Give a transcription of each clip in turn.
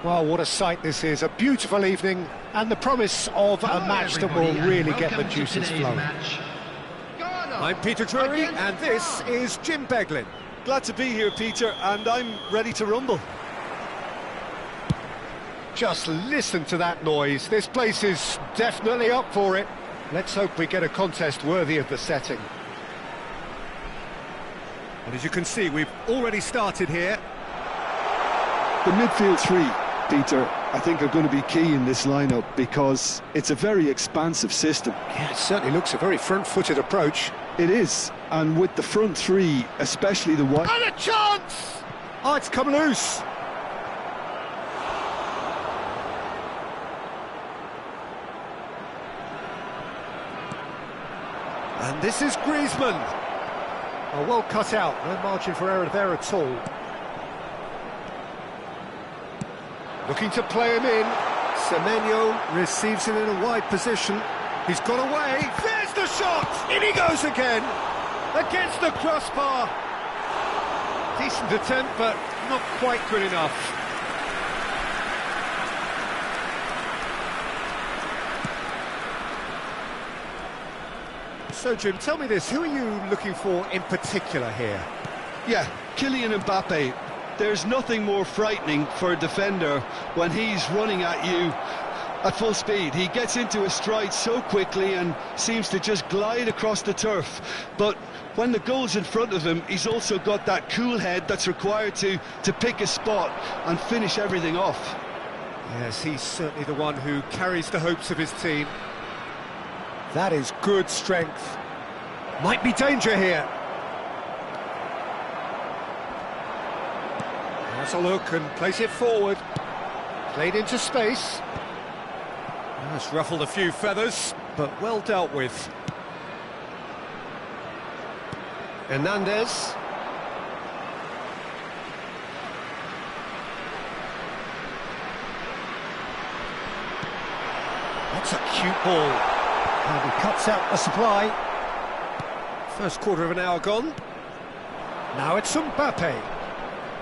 Well, what a sight this is, a beautiful evening, and the promise of a match that will really get the juices flowing. I'm Peter Drury, and this is Jim Beglin. Glad to be here, Peter, and I'm ready to rumble. Just listen to that noise. This place is definitely up for it. Let's hope we get a contest worthy of the setting. And as you can see, we've already started here. The midfield three, Peter, I think are going to be key in this lineup because it's a very expansive system. Yeah, it certainly looks a very front-footed approach. It is, and with the front three, especially the wide... And a chance! Oh, it's come loose. And this is Griezmann. Oh, well cut out, no margin for error there at all. Looking to play him in. Semenyo receives it in a wide position. He's got away. There's the shot! In he goes again! Against the crossbar. Decent attempt, but not quite good enough. So, Jim, tell me this, who are you looking for in particular here? Yeah, Kylian Mbappe. There's nothing more frightening for a defender when he's running at you at full speed. He gets into a stride so quickly and seems to just glide across the turf. But when the goal's in front of him, he's also got that cool head that's required to pick a spot and finish everything off. Yes, he's certainly the one who carries the hopes of his team. That is good strength. Might be danger here. Has a look and place it forward. Played into space. That's ruffled a few feathers, but well dealt with. Hernandez. That's a cute ball. And he cuts out the supply. First quarter of an hour gone. Now it's Mbappe.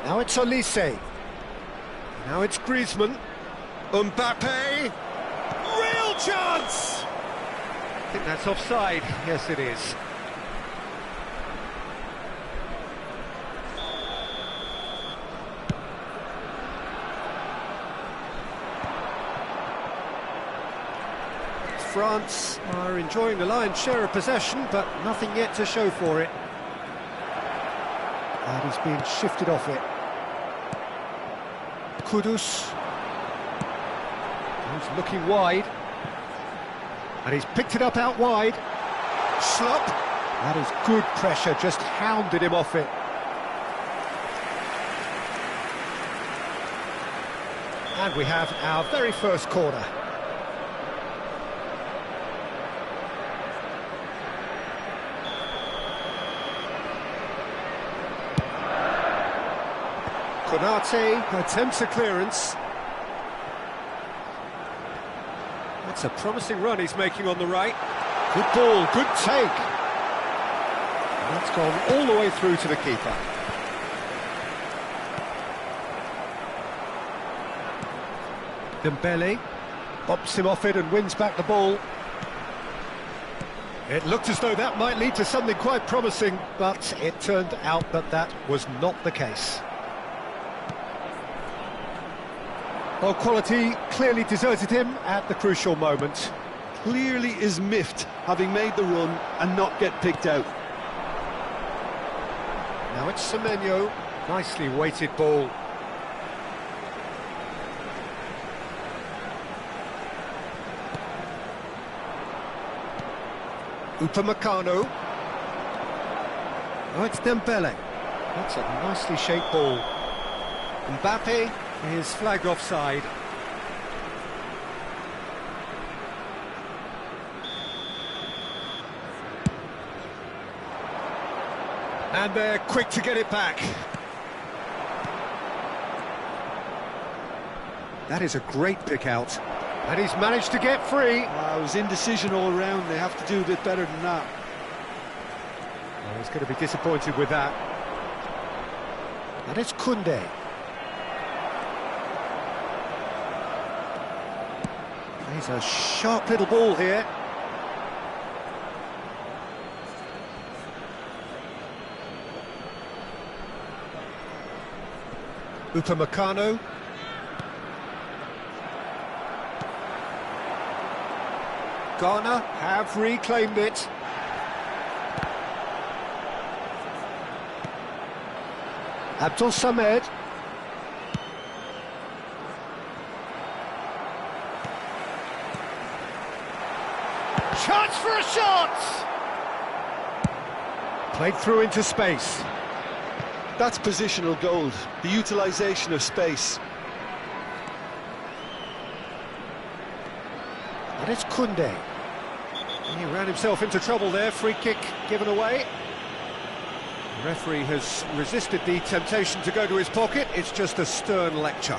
Now it's Olise. Now it's Griezmann. Mbappe. Real chance! I think that's offside. Yes, it is. France are enjoying the lion's share of possession, but nothing yet to show for it. And he's been shifted off it. Kudus. He's looking wide. And he's picked it up out wide. Slop. That is good pressure, just hounded him off it. And we have our very first corner. Konate attempts a clearance. That's a promising run he's making on the right. Good ball, good take. And that's gone all the way through to the keeper. Dembele bops him off it and wins back the ball. It looked as though that might lead to something quite promising, but it turned out that that was not the case. Well, quality clearly deserted him at the crucial moment. Clearly is miffed, having made the run and not get picked out. Now it's Semenyo. Nicely weighted ball. Upamecano. Oh, it's Dembele. That's a nicely shaped ball. Mbappe is flagged offside. And they're quick to get it back. That is a great pick out. And he's managed to get free. It was indecision all around. They have to do a bit better than that. Well, he's going to be disappointed with that. And it's Koundé. He's a sharp little ball here. Upamecano. Ghana have reclaimed it. Abdul Samed. Chance for a shot! Played through into space. That's positional gold, the utilisation of space. And it's Koundé. He ran himself into trouble there, free kick given away. The referee has resisted the temptation to go to his pocket, it's just a stern lecture.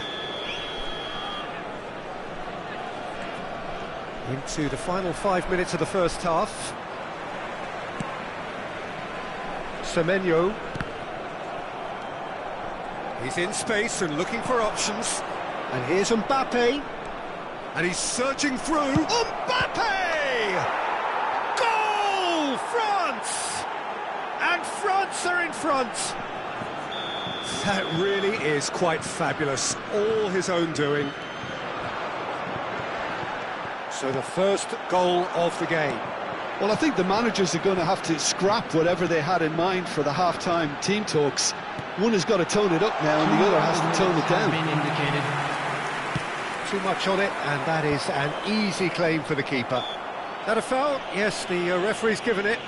Into the final 5 minutes of the first half. Semenyo. He's in space and looking for options. And here's Mbappe. And he's surging through. Mbappe! Goal! France! And France are in front. That really is quite fabulous. All his own doing. So the first goal of the game. Well, I think the managers are going to have to scrap whatever they had in mind for the half-time team talks. One has got to tone it up now, and the other has to tone it down. Too much on it, and that is an easy claim for the keeper. That a foul? Yes, the referee's given it.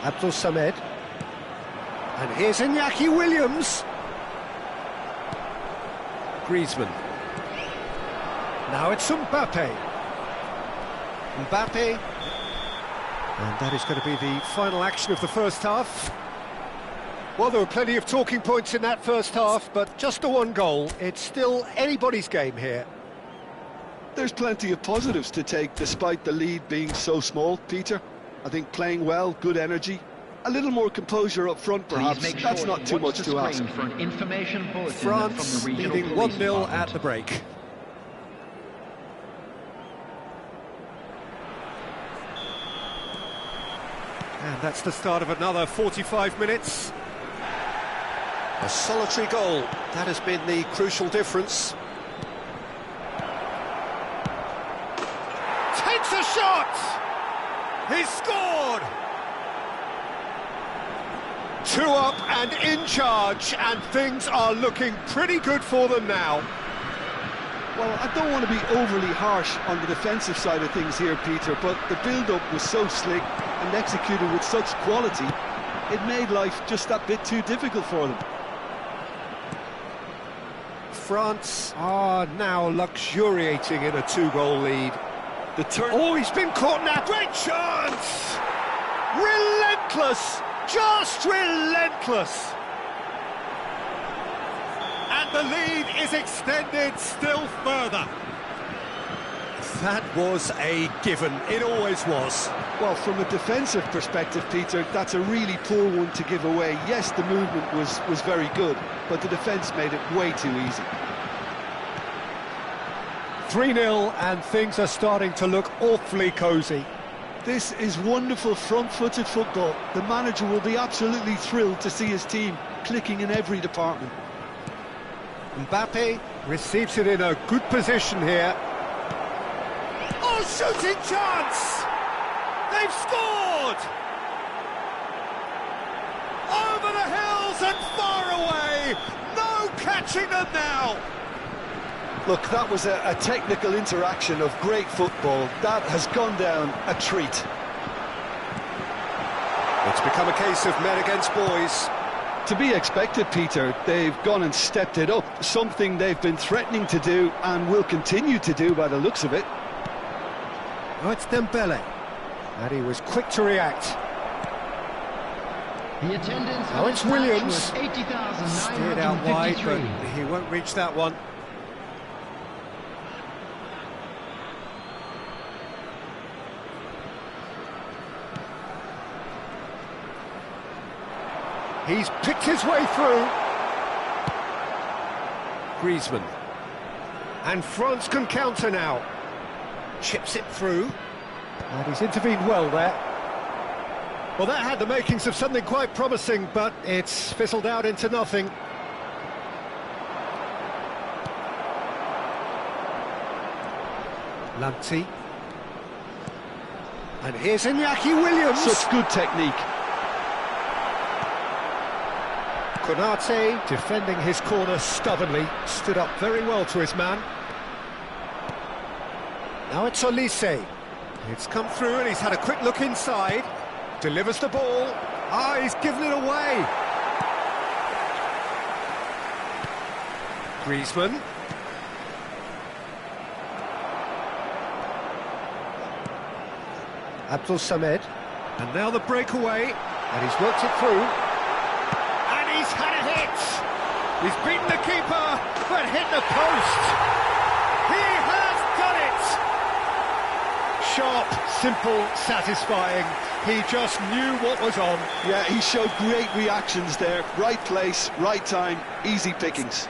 Abdul Samed. And here's Iñaki Williams. Griezmann. Now it's Mbappe. Mbappe. And that is going to be the final action of the first half. Well, there were plenty of talking points in that first half, but just the one goal. It's still anybody's game here. There's plenty of positives to take despite the lead being so small, Peter. I think playing well, good energy, a little more composure up front perhaps. That's not too much to ask. For an information bulletin France from the regional leading police 1-0 at department. the break. And that's the start of another 45 minutes. A solitary goal, that has been the crucial difference. Takes a shot! He's scored! 2 up and in charge, and things are looking pretty good for them now. Well, I don't want to be overly harsh on the defensive side of things here, Peter, but the build-up was so slick and executed with such quality, it made life just that bit too difficult for them. France are now luxuriating in a 2-goal lead. The turn. Oh, he's been caught now. Great chance! Relentless! Just relentless! And the lead is extended still further. That was a given. It always was. Well, from a defensive perspective, Peter, that's a really poor one to give away. Yes, the movement was very good, but the defence made it way too easy. 3-0, and things are starting to look awfully cosy. This is wonderful front-footed football. The manager will be absolutely thrilled to see his team clicking in every department. Mbappe receives it in a good position here. Oh, shooting chance! They've scored! Over the hills and far away! No catching them now! Look, that was a technical interaction of great football. That has gone down a treat. It's become a case of men against boys. To be expected, Peter. They've gone and stepped it up, something they've been threatening to do and will continue to do by the looks of it. Oh, it's Dembele, and he was quick to react. The attendance Now it's Williams. Steered Steered out wide, but he won't reach that one. He's picked his way through. Griezmann. And France can counter now. Chips it through. And he's intervened well there. Well, that had the makings of something quite promising, but it's fizzled out into nothing. Lamptey. And here's Iñaki Williams. Such good technique. Konate defending his corner stubbornly, stood up very well to his man. Now it's Olise. It's come through and he's had a quick look inside. Delivers the ball. Ah, he's given it away. Griezmann. Abdul Samed. And now the breakaway. And he's worked it through. And he's had a hit. He's beaten the keeper, but hit the post. He has done it. Sharp, simple, satisfying. He just knew what was on. Yeah, he showed great reactions there. Right place, right time, easy pickings.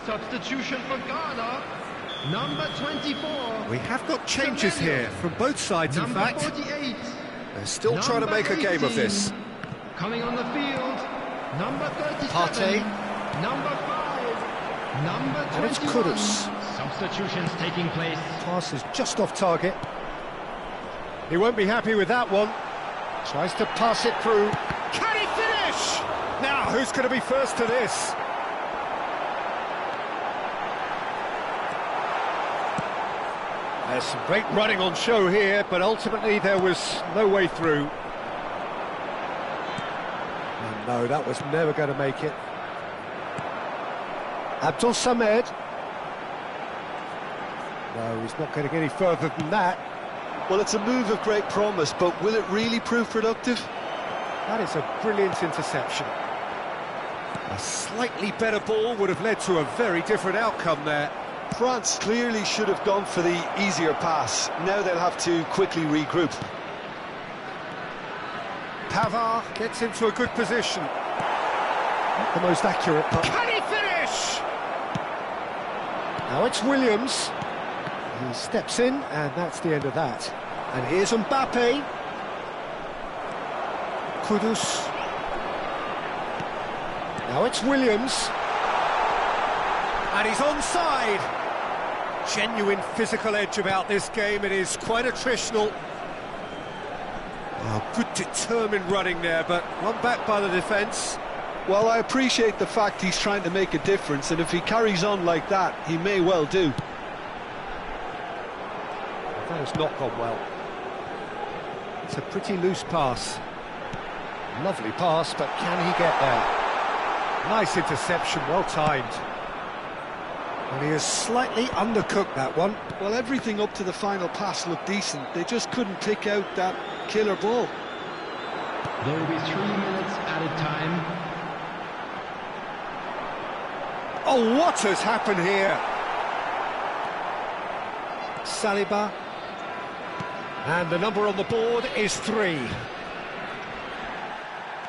Substitution for Ghana, number 24. We have got changes here from both sides, in Number fact. 48. They're still trying to make a game of this. Coming on the field, number 37. Partey. Number 5. Number 21. And it's Kudus. Substitutions taking place. Pass is just off target. He won't be happy with that one. Tries to pass it through. Can he finish? Now, who's going to be first to this? There's some great running on show here, but ultimately there was no way through. And no, that was never going to make it. Abdul Samed. No, he's not getting any further than that. Well, it's a move of great promise, but will it really prove productive? That is a brilliant interception. A slightly better ball would have led to a very different outcome there. France clearly should have gone for the easier pass. Now they'll have to quickly regroup. Pavard gets into a good position. Not the most accurate, but... Can he finish? Now it's Williams. He steps in, and that's the end of that. And here's Mbappe. Kudus. Now it's Williams. And he's onside. Genuine physical edge about this game. It is quite attritional. Oh, good determined running there, but one back by the defence. Well, I appreciate the fact he's trying to make a difference, and if he carries on like that, he may well do. That has not gone well. It's a pretty loose pass. Lovely pass, but can he get there? Nice interception, well timed. And he has slightly undercooked that one. Well, everything up to the final pass looked decent. They just couldn't pick out that killer ball. There will be 3 minutes added time. Oh, what has happened here? Saliba. And the number on the board is 3.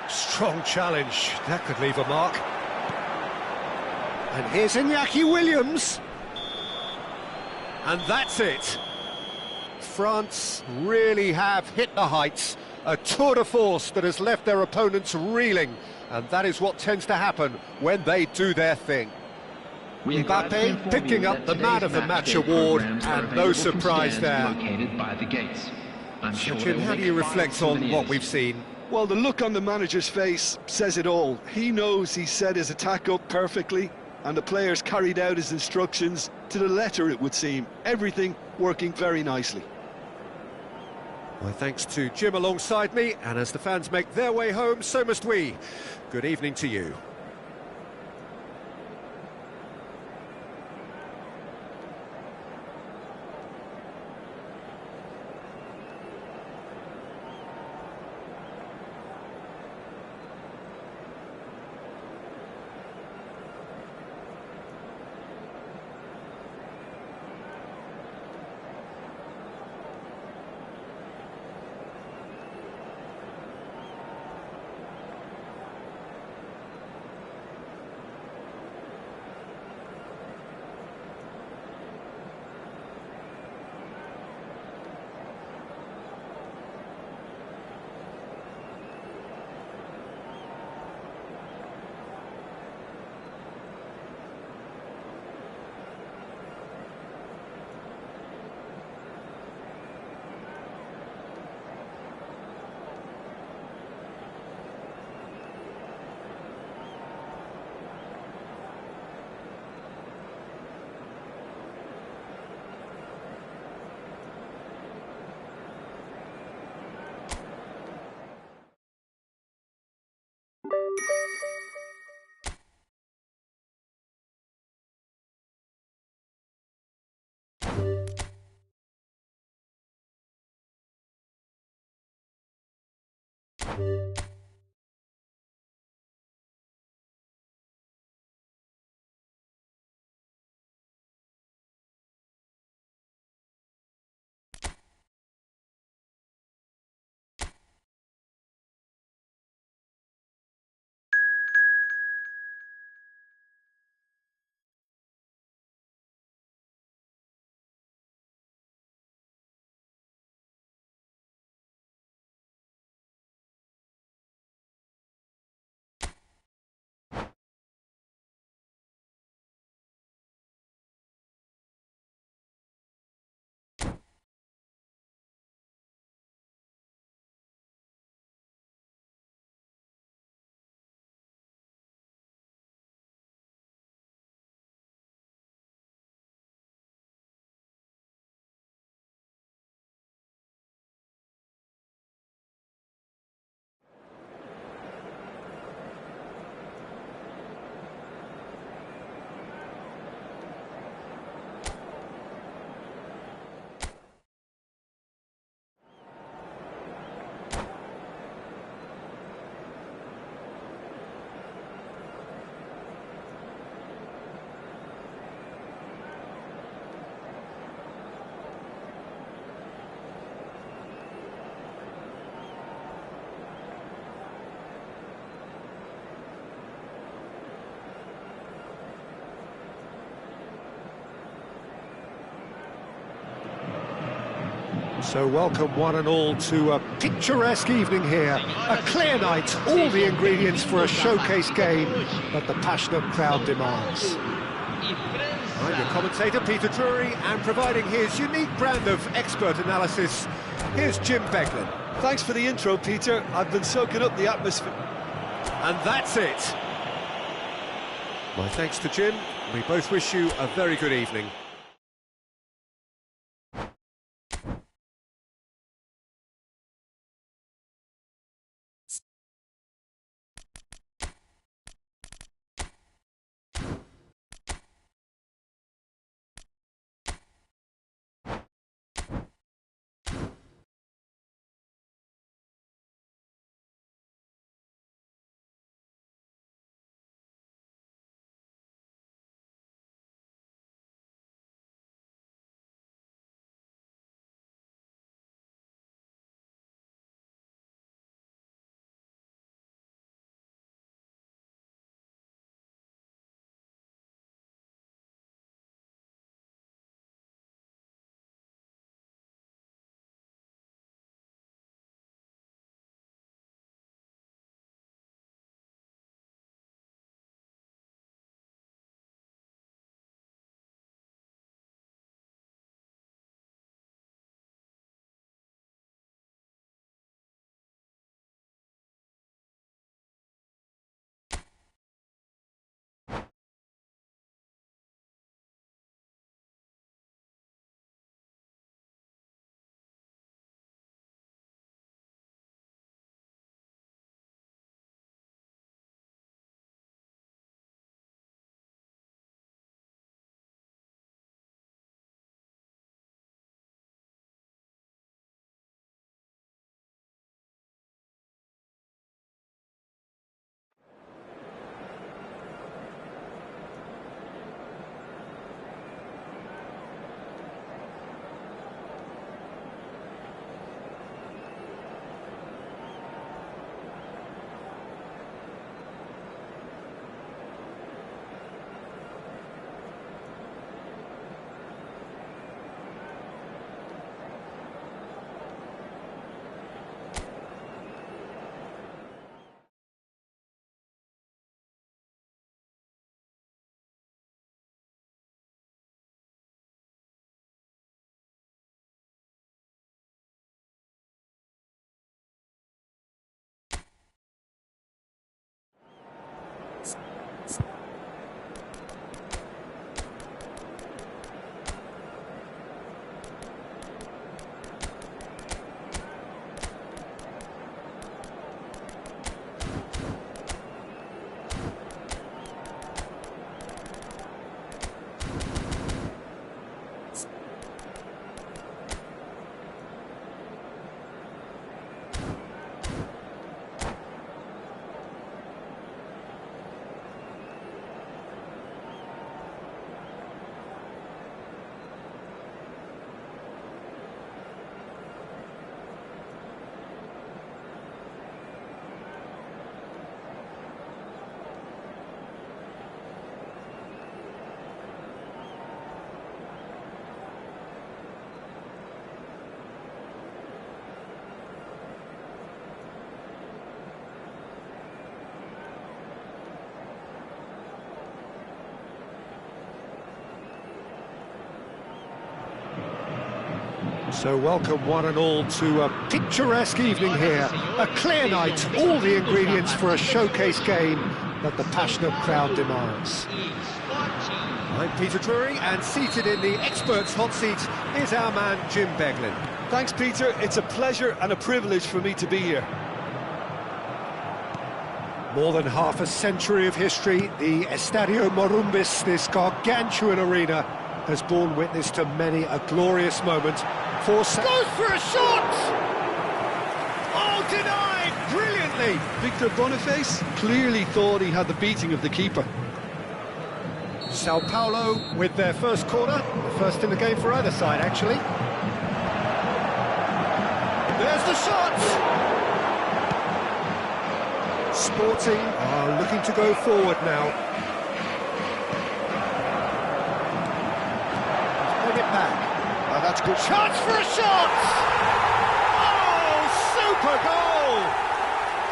Strong challenge. That could leave a mark. And here's Iñaki Williams. And that's it. France really have hit the heights. A tour de force that has left their opponents reeling, and that is what tends to happen when they do their thing. Mbappe picking up the Man of the Match award, and no surprise there. Sachin, how do you reflect on what we've seen? Well, the look on the manager's face says it all. He knows he set his attack up perfectly, and the players carried out his instructions to the letter, it would seem. Everything working very nicely. My thanks to Jim alongside me, and as the fans make their way home, so must we. Good evening to you. So welcome one and all to a picturesque evening here. A clear night, all the ingredients for a showcase game that the passionate crowd demands. I'm your commentator, Peter Drury, and providing his unique brand of expert analysis, here's Jim Beglin. Thanks for the intro, Peter. I've been soaking up the atmosphere. And that's it. My thanks to Jim. We both wish you a very good evening. So welcome one and all to a picturesque evening here. A clear night, all the ingredients for a showcase game that the passionate crowd demands. I'm Peter Drury, and seated in the experts' hot seat is our man Jim Beglin. Thanks, Peter. It's a pleasure and a privilege for me to be here. More than half a century of history, the Estadio Morumbis, this gargantuan arena, has borne witness to many a glorious moment. Goes for a shot! Oh, denied brilliantly! Victor Boniface clearly thought he had the beating of the keeper. Sao Paulo with their first corner, the first in the game for either side, actually. There's the shot! Sporting are looking to go forward now. Played it back. Oh, that's good. Chance for a shot! Oh, super goal!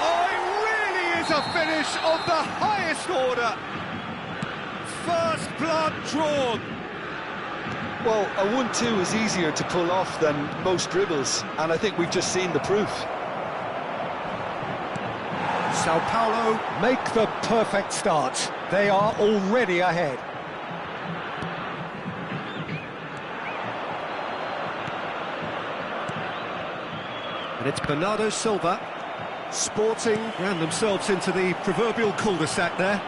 Oh, it really is a finish of the highest order. First blood drawn. Well, a 1-2 is easier to pull off than most dribbles, and I think we've just seen the proof. Sao Paulo make the perfect start. They are already ahead. And it's Bernardo Silva. Sporting ran themselves into the proverbial cul-de-sac there.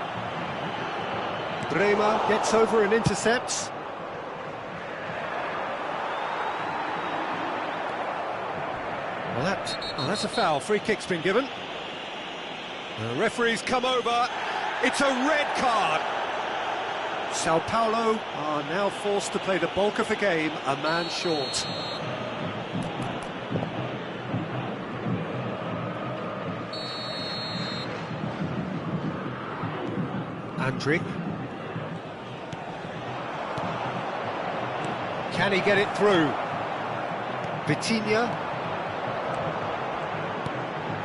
Bremer gets over and intercepts. Well, that's a foul. Free kick's been given. The referee's come over. It's a red card. Sao Paulo are now forced to play the bulk of the game a man short. Andrić. Can he get it through? Vitinha.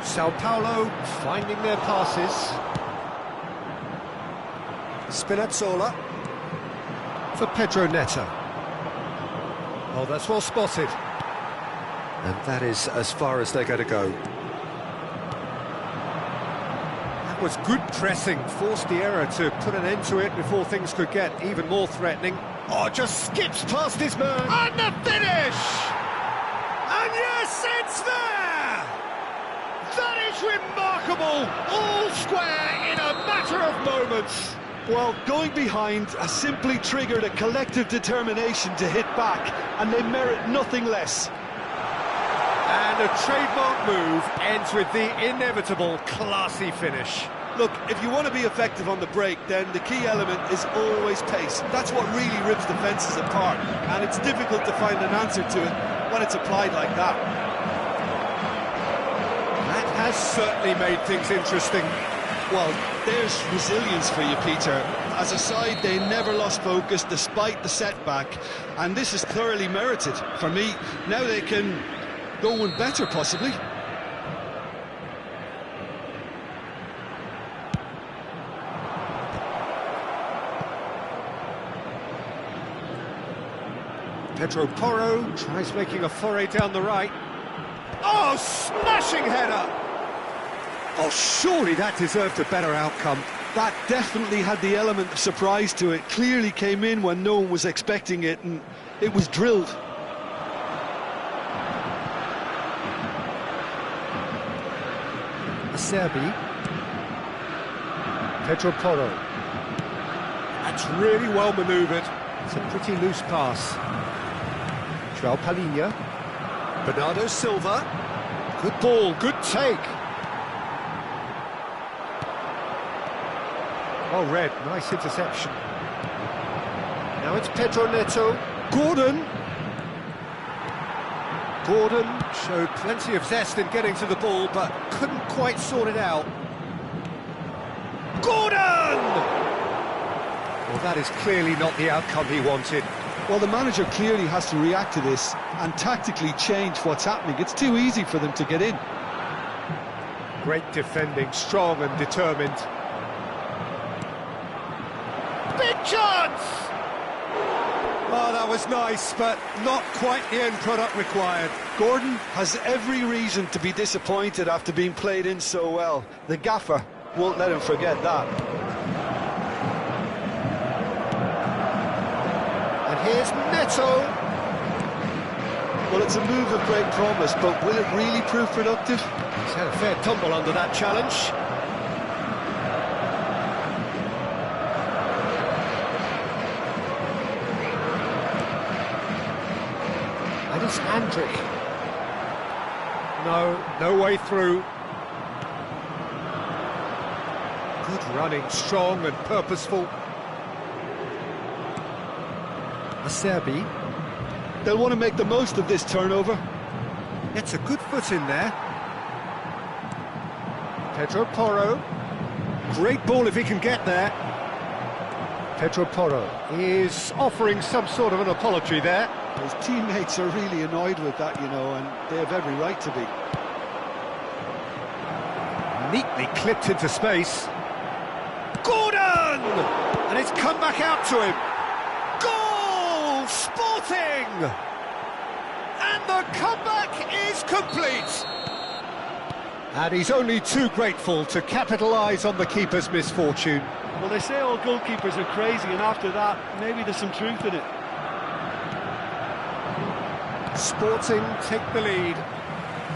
Sao Paulo finding their passes. Spinazzola for Pedro Neto. Oh, that's well spotted. And that is as far as they're going to go. That was good pressing, forced the error to put an end to it before things could get even more threatening. Oh, just skips past his man. And the finish! And yes, it's there! That is remarkable! All square in a matter of moments. Well, going behind has simply triggered a collective determination to hit back, and they merit nothing less. And a trademark move ends with the inevitable classy finish. Look, if you want to be effective on the break, then the key element is always pace. That's what really rips defences apart, and it's difficult to find an answer to it when it's applied like that. That has certainly made things interesting. Well, there's resilience for you, Peter. As a side, they never lost focus despite the setback, and this is thoroughly merited. For me, now they can go one better, possibly. Pedro Porro tries making a foray down the right. Oh, smashing header! Oh, surely that deserved a better outcome. That definitely had the element of surprise to it. Clearly came in when no one was expecting it, and it was drilled. Acerbi. Pedro Porro. That's really well manoeuvred. It's a pretty loose pass. João Palhinha. Bernardo Silva. Good ball, good take. Oh, Red, nice interception. Now it's Pedro Neto. Gordon. Gordon showed plenty of zest in getting to the ball, but couldn't quite sort it out. Gordon! Well, that is clearly not the outcome he wanted. Well, the manager clearly has to react to this and tactically change what's happening. It's too easy for them to get in. Great defending, strong and determined. Big chance! Oh, that was nice, but not quite the end product required. Gordon has every reason to be disappointed after being played in so well. The gaffer won't let him forget that. And here's Neto. Well, it's a move of great promise, but will it really prove productive? He's had a fair tumble under that challenge. And it's Andrić. No way through. Good running, strong and purposeful. Acerbi. They'll want to make the most of this turnover. Gets a good foot in there. Pedro Porro. Great ball if he can get there. Pedro Porro is offering some sort of an apology there. His teammates are really annoyed with that, you know, and they have every right to be. Neatly clipped into space. Gordon! And it's come back out to him. Goal! Sporting! And the comeback is complete. And he's only too grateful to capitalise on the keeper's misfortune. Well, they say all goalkeepers are crazy, and after that, maybe there's some truth in it. Sporting take the lead.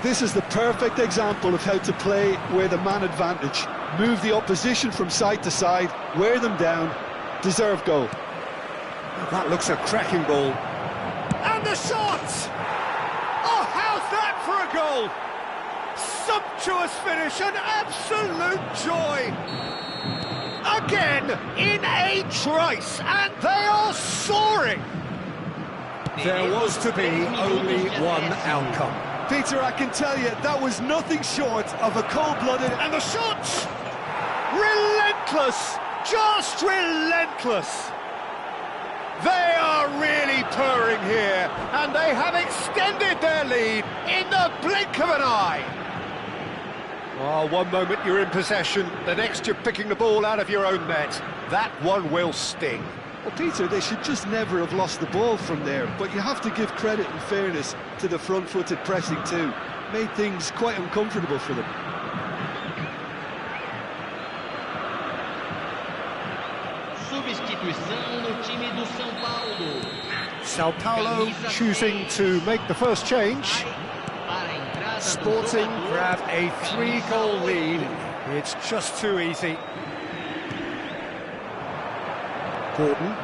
This is the perfect example of how to play with a man advantage. Move the opposition from side to side, wear them down, deserve goal. That looks a cracking ball. And the shot! Oh, how's that for a goal? Sumptuous finish, an absolute joy. Again, in a trice, and they are soaring. There was to be only one outcome. Peter, I can tell you, that was nothing short of a cold-blooded... And the shot! Relentless! Just relentless! They are really purring here, and they have extended their lead in the blink of an eye. Oh, one moment you're in possession, the next you're picking the ball out of your own net. That one will sting. Well, Peter, they should just never have lost the ball from there, but you have to give credit and fairness to the front-footed pressing too. Made things quite uncomfortable for them. Substituição no time do São Paulo. Sao Paulo choosing to make the first change. Sporting grab a 3-goal lead. It's just too easy. Gordon.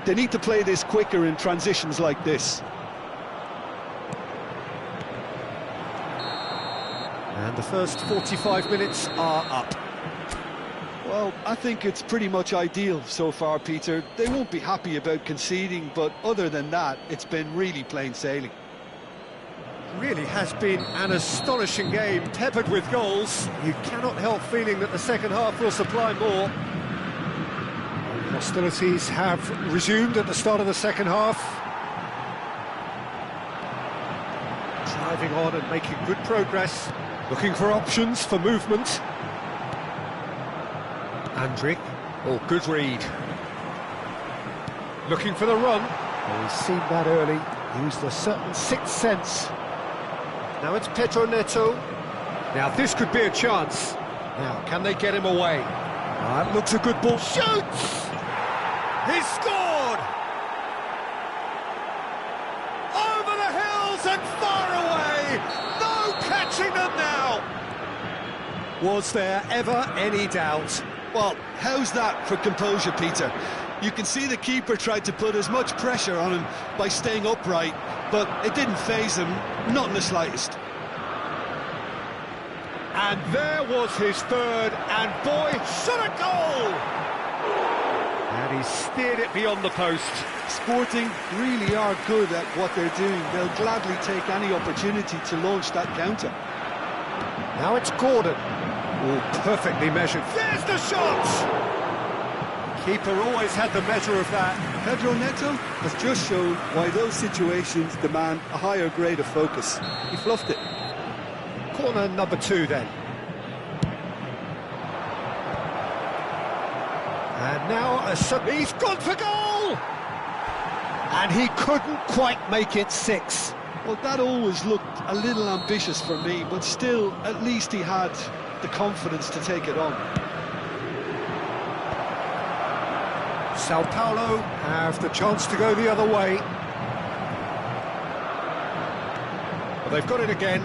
They need to play this quicker in transitions like this. And the first 45 minutes are up. Well, I think it's pretty much ideal so far, Peter. They won't be happy about conceding, but other than that, it's been really plain sailing. Really has been an astonishing game, peppered with goals. You cannot help feeling that the second half will supply more. Hostilities have resumed at the start of the second half. Driving on and making good progress. Looking for options for movement. Andrić. Oh, good read. Looking for the run. Well, he's seen that early. Used a certain sixth sense. Now it's Pedro Neto. Now this could be a chance. Now, can they get him away? That looks a good ball. Shoots! He scored! Over the hills and far away! No catching them now! Was there ever any doubt? Well, how's that for composure, Peter? You can see the keeper tried to put as much pressure on him by staying upright, but it didn't faze him, not in the slightest. And there was his third, and boy, shot a goal! And he steered it beyond the post. Sporting really are good at what they're doing. They'll gladly take any opportunity to launch that counter. Now it's Gordon. Oh, perfectly measured. There's the shot! Keeper always had the measure of that. Pedro Neto has just shown why those situations demand a higher grade of focus. He fluffed it. Corner number 2 then. And now he's gone for goal! And he couldn't quite make it 6. Well, that always looked a little ambitious for me, but still, at least he had the confidence to take it on. Sao Paulo have the chance to go the other way. But they've got it again.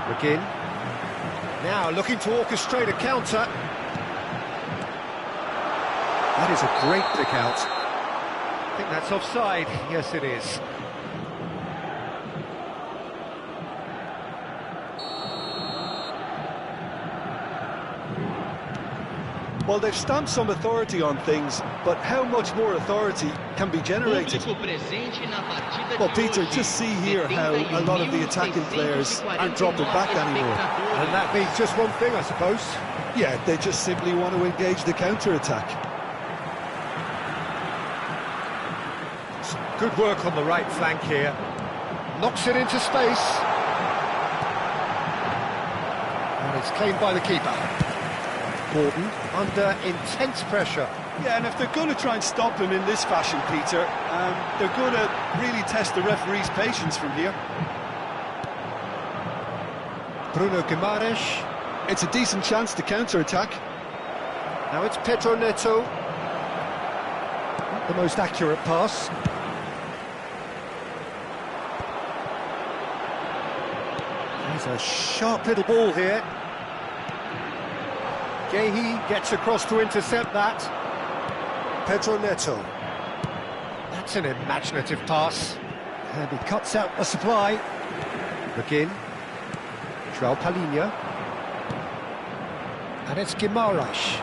McGinn. Now looking to orchestrate a counter. That is a great pick out. I think that's offside. Yes, it is. Well, they've stamped some authority on things, but how much more authority can be generated? Well, Peter, just see here how a lot of the attacking players aren't dropping back anymore. And that means just one thing, I suppose. Yeah, they just simply want to engage the counter-attack. Good work on the right flank here. Knocks it into space. And it's claimed by the keeper. Gordon under intense pressure. Yeah, and if they're going to try and stop him in this fashion, Peter, they're going to really test the referee's patience from here. Bruno Guimaraes. It's a decent chance to counter-attack. Now it's Pedro Neto. The most accurate pass. There's a sharp little ball here. Gehi gets across to intercept that. Pedro Neto. That's an imaginative pass. And he cuts out the supply. McGinn. João Palhinha. And it's Guimaraes.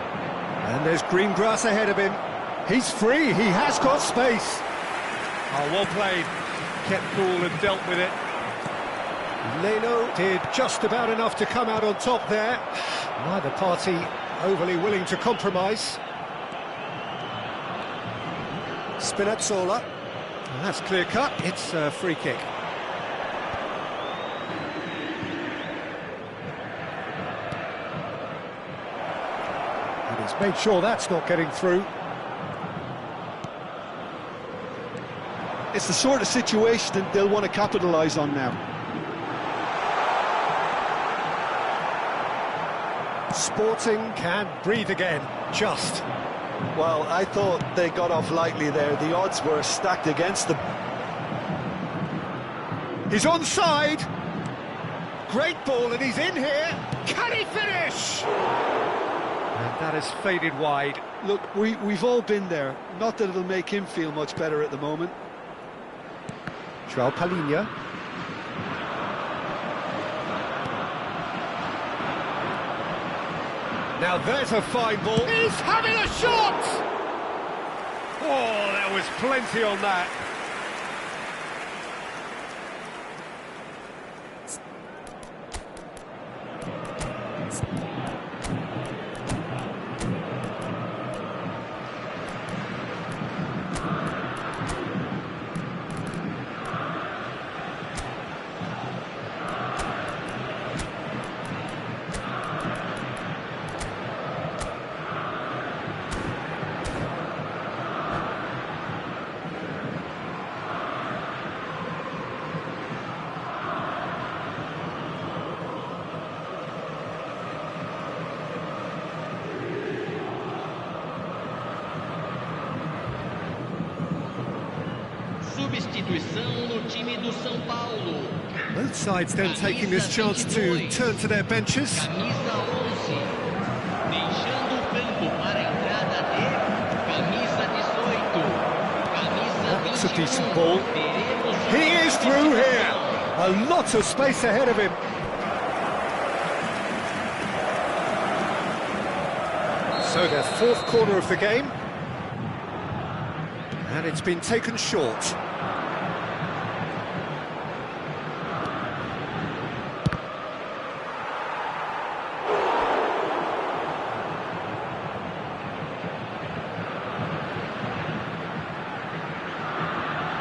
And there's green grass ahead of him. He's free, he has got space. Oh, well played. Kept cool and dealt with it. Leno did just about enough to come out on top there. Neither party overly willing to compromise. Spinazzola. And that's clear cut. It's a free kick. And he's made sure that's not getting through. It's the sort of situation that they'll want to capitalise on now. Sporting can breathe again, just. Well, I thought they got off lightly there. The odds were stacked against them. He's onside. Great ball, and he's in here. Can he finish? And that has faded wide. Look, we've all been there. Not that it'll make him feel much better at the moment. João Palhinha. Now there's a fine ball. He's having a shot! Oh, there was plenty on that. Substituição no time do São Paulo. Both sides then taking this chance to turn to their benches. Camisa 11. Deixando o campo para a entrada de camisa 18. Camisa 21. That's a decent ball. He is through here. A lot of space ahead of him. So their fourth corner of the game. And it's been taken short.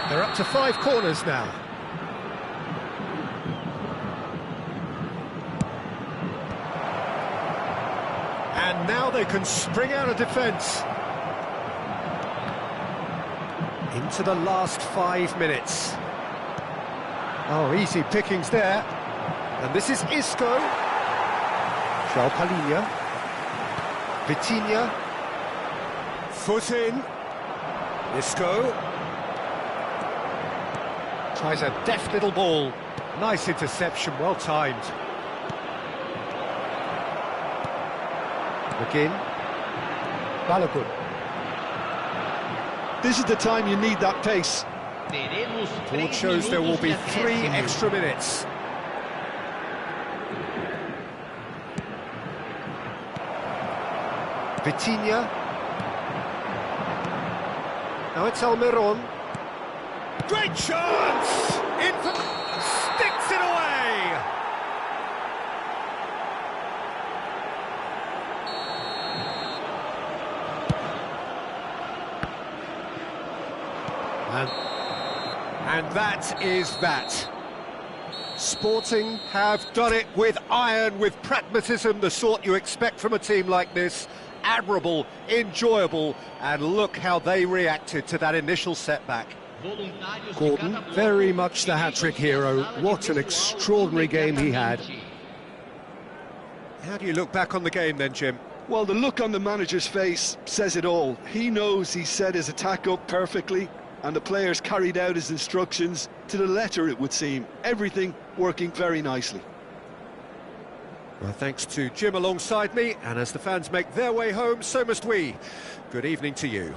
They're up to 5 corners now. And now they can spring out of defence. Into the last 5 minutes. Oh, easy pickings there. And this is Isco. João Palhinha. Vitinha. Foot in. Isco. Tries a deft little ball. Nice interception, well timed. McGinn. Balogun. This is the time you need that pace. Board shows there will be 3 extra minutes. Vitinha. Now it's Almiron. Great chance! In for... sticks it away! And that is that. Sporting have done it with iron, with pragmatism, the sort you expect from a team like this. Admirable, enjoyable, and look how they reacted to that initial setback. Gordon, very much the hat-trick hero. What an extraordinary game he had. How do you look back on the game then, Jim? Well, the look on the manager's face says it all. He knows he set his attack up perfectly, and the players carried out his instructions to the letter, it would seem. Everything working very nicely. Well, thanks to Jim alongside me, and as the fans make their way home, so must we. Good evening to you.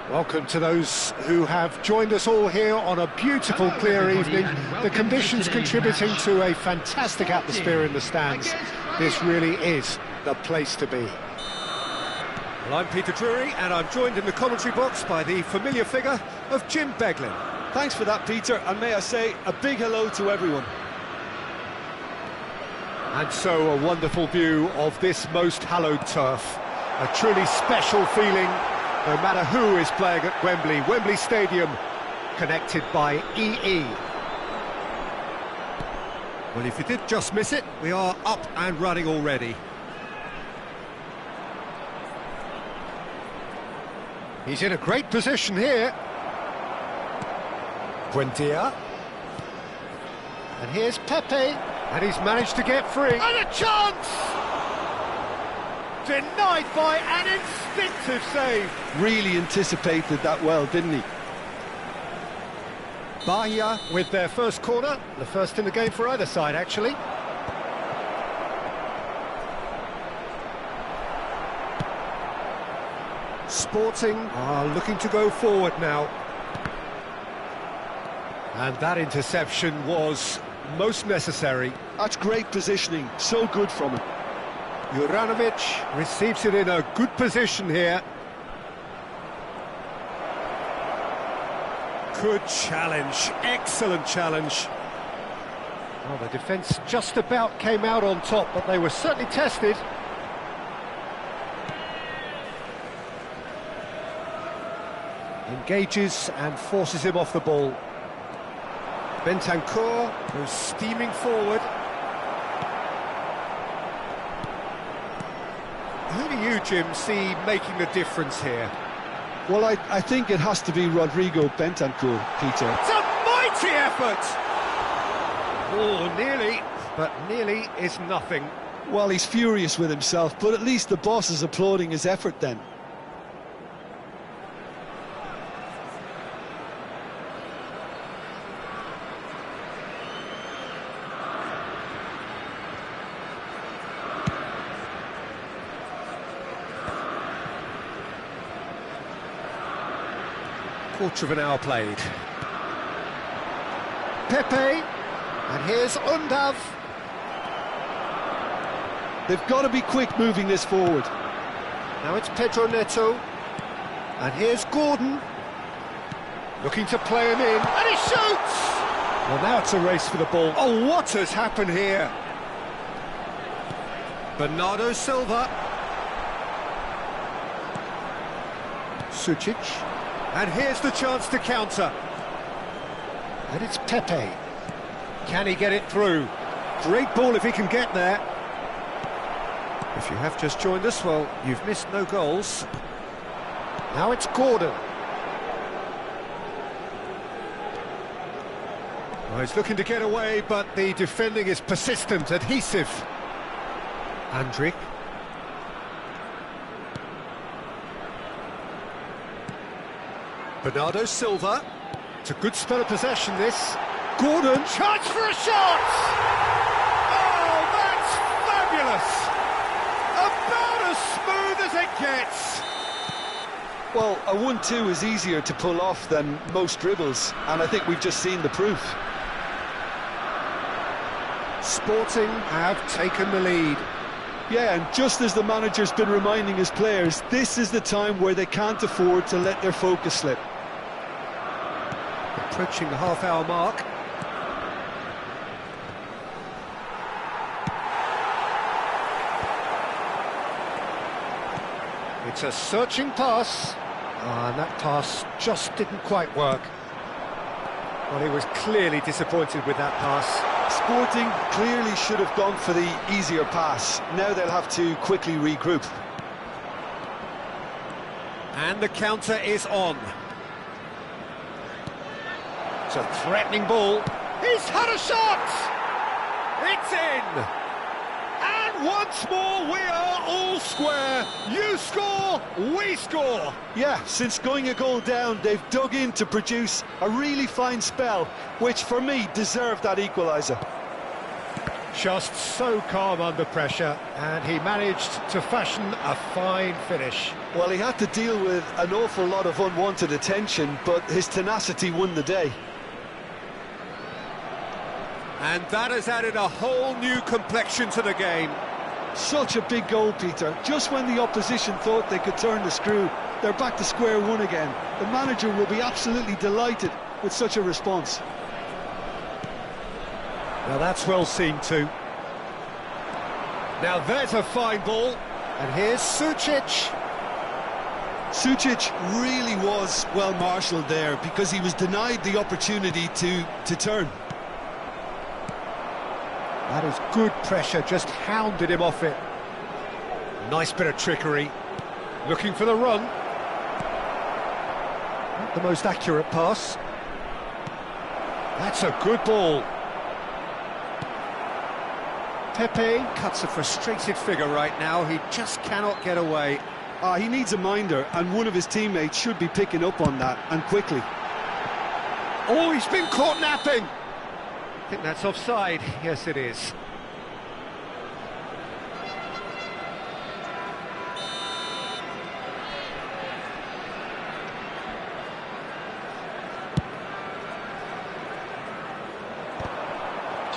Welcome to those who have joined us all here on a beautiful, clear evening. The conditions contributing to a fantastic atmosphere in the stands. This really is the place to be. Well, I'm Peter Drury, and I'm joined in the commentary box by the familiar figure of Jim Beglin. Thanks for that, Peter, and may I say a big hello to everyone. And so a wonderful view of this most hallowed turf. A truly special feeling, no matter who is playing at Wembley. Wembley Stadium, connected by EE. Well, if you did just miss it, we are up and running already. He's in a great position here. Buendia. And here's Pepe. And he's managed to get free. And a chance! Denied by an instinctive save. Really anticipated that well, didn't he? Bahia with their first corner. The first in the game for either side, actually. Sporting are looking to go forward now. And that interception was most necessary. That's great positioning, so good from him. Juranovic receives it in a good position here. Good challenge, excellent challenge. Well, the defence just about came out on top, but they were certainly tested. Engages and forces him off the ball. Bentancur goes steaming forward. Who do you, Jim, see making the difference here? Well, I think it has to be Rodrigo Bentancur, Peter. It's a mighty effort! Oh, nearly, but nearly is nothing. Well, he's furious with himself, but at least the boss is applauding his effort then. Quarter of an hour played. Pepe, and here's Undav. They've got to be quick moving this forward. Now it's Pedro Neto, and here's Gordon. Looking to play him in, and he shoots! Well, now it's a race for the ball. Oh, what has happened here? Bernardo Silva. Sucic. And here's the chance to counter. And it's Pepe. Can he get it through? Great ball if he can get there. If you have just joined us, well, you've missed no goals. Now it's Gordon. Well, he's looking to get away, but the defending is persistent, adhesive. Andrik. Bernardo Silva. It's a good spell of possession, this. Gordon. Chance for a shot! Oh, that's fabulous! About as smooth as it gets. Well, a 1-2 is easier to pull off than most dribbles, and I think we've just seen the proof. Sporting have taken the lead. Yeah, and just as the manager's been reminding his players, this is the time where they can't afford to let their focus slip. Approaching the half-hour mark. It's a searching pass. And that pass just didn't quite work. Well, he was clearly disappointed with that pass. Sporting clearly should have gone for the easier pass. Now they'll have to quickly regroup. And the counter is on. It's a threatening ball. He's had a shot! It's in! And once more we are all square. You score, we score. Yeah, since going a goal down, they've dug in to produce a really fine spell, which for me deserved that equaliser. Just so calm under pressure, and he managed to fashion a fine finish. Well, he had to deal with an awful lot of unwanted attention, but his tenacity won the day. And that has added a whole new complexion to the game. Such a big goal, Peter. Just when the opposition thought they could turn the screw, they're back to square one again. The manager will be absolutely delighted with such a response. Now that's well seen too. Now there's a fine ball, and here's Sucic. Sucic really was well marshalled there because he was denied the opportunity to turn. That is good pressure, just hounded him off it. Nice bit of trickery. Looking for the run. Not the most accurate pass. That's a good ball. Pepe cuts a frustrated figure right now. He just cannot get away. He needs a minder, and one of his teammates should be picking up on that, and quickly. Oh, he's been caught napping. I think that's offside. Yes, it is.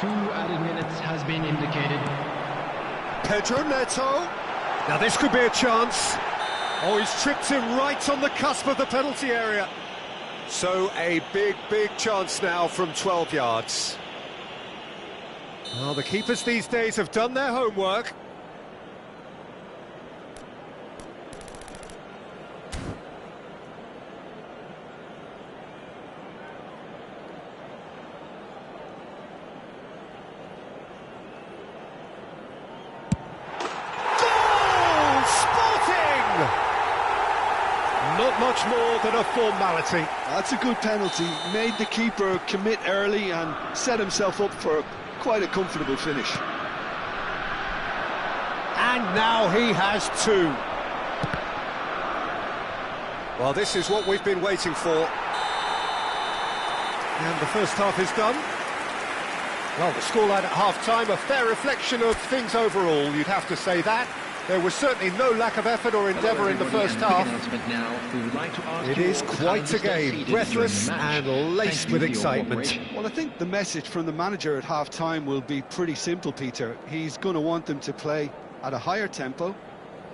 Two added minutes has been indicated. Pedro Neto. Now this could be a chance. Oh, he's tripped him right on the cusp of the penalty area. So a big chance now from 12 yards. Well, the keepers these days have done their homework. Goal! Sporting! Not much more than a formality. That's a good penalty. Made the keeper commit early and set himself up for quite a comfortable finish. And now he has two. Well, this is what we've been waiting for. And the first half is done. Well, the scoreline at half-time, a fair reflection of things overall, you'd have to say that. There was certainly no lack of effort or endeavour in the first half. It is quite a game, breathless and laced with excitement. Well, I think the message from the manager at half-time will be pretty simple, Peter. He's going to want them to play at a higher tempo,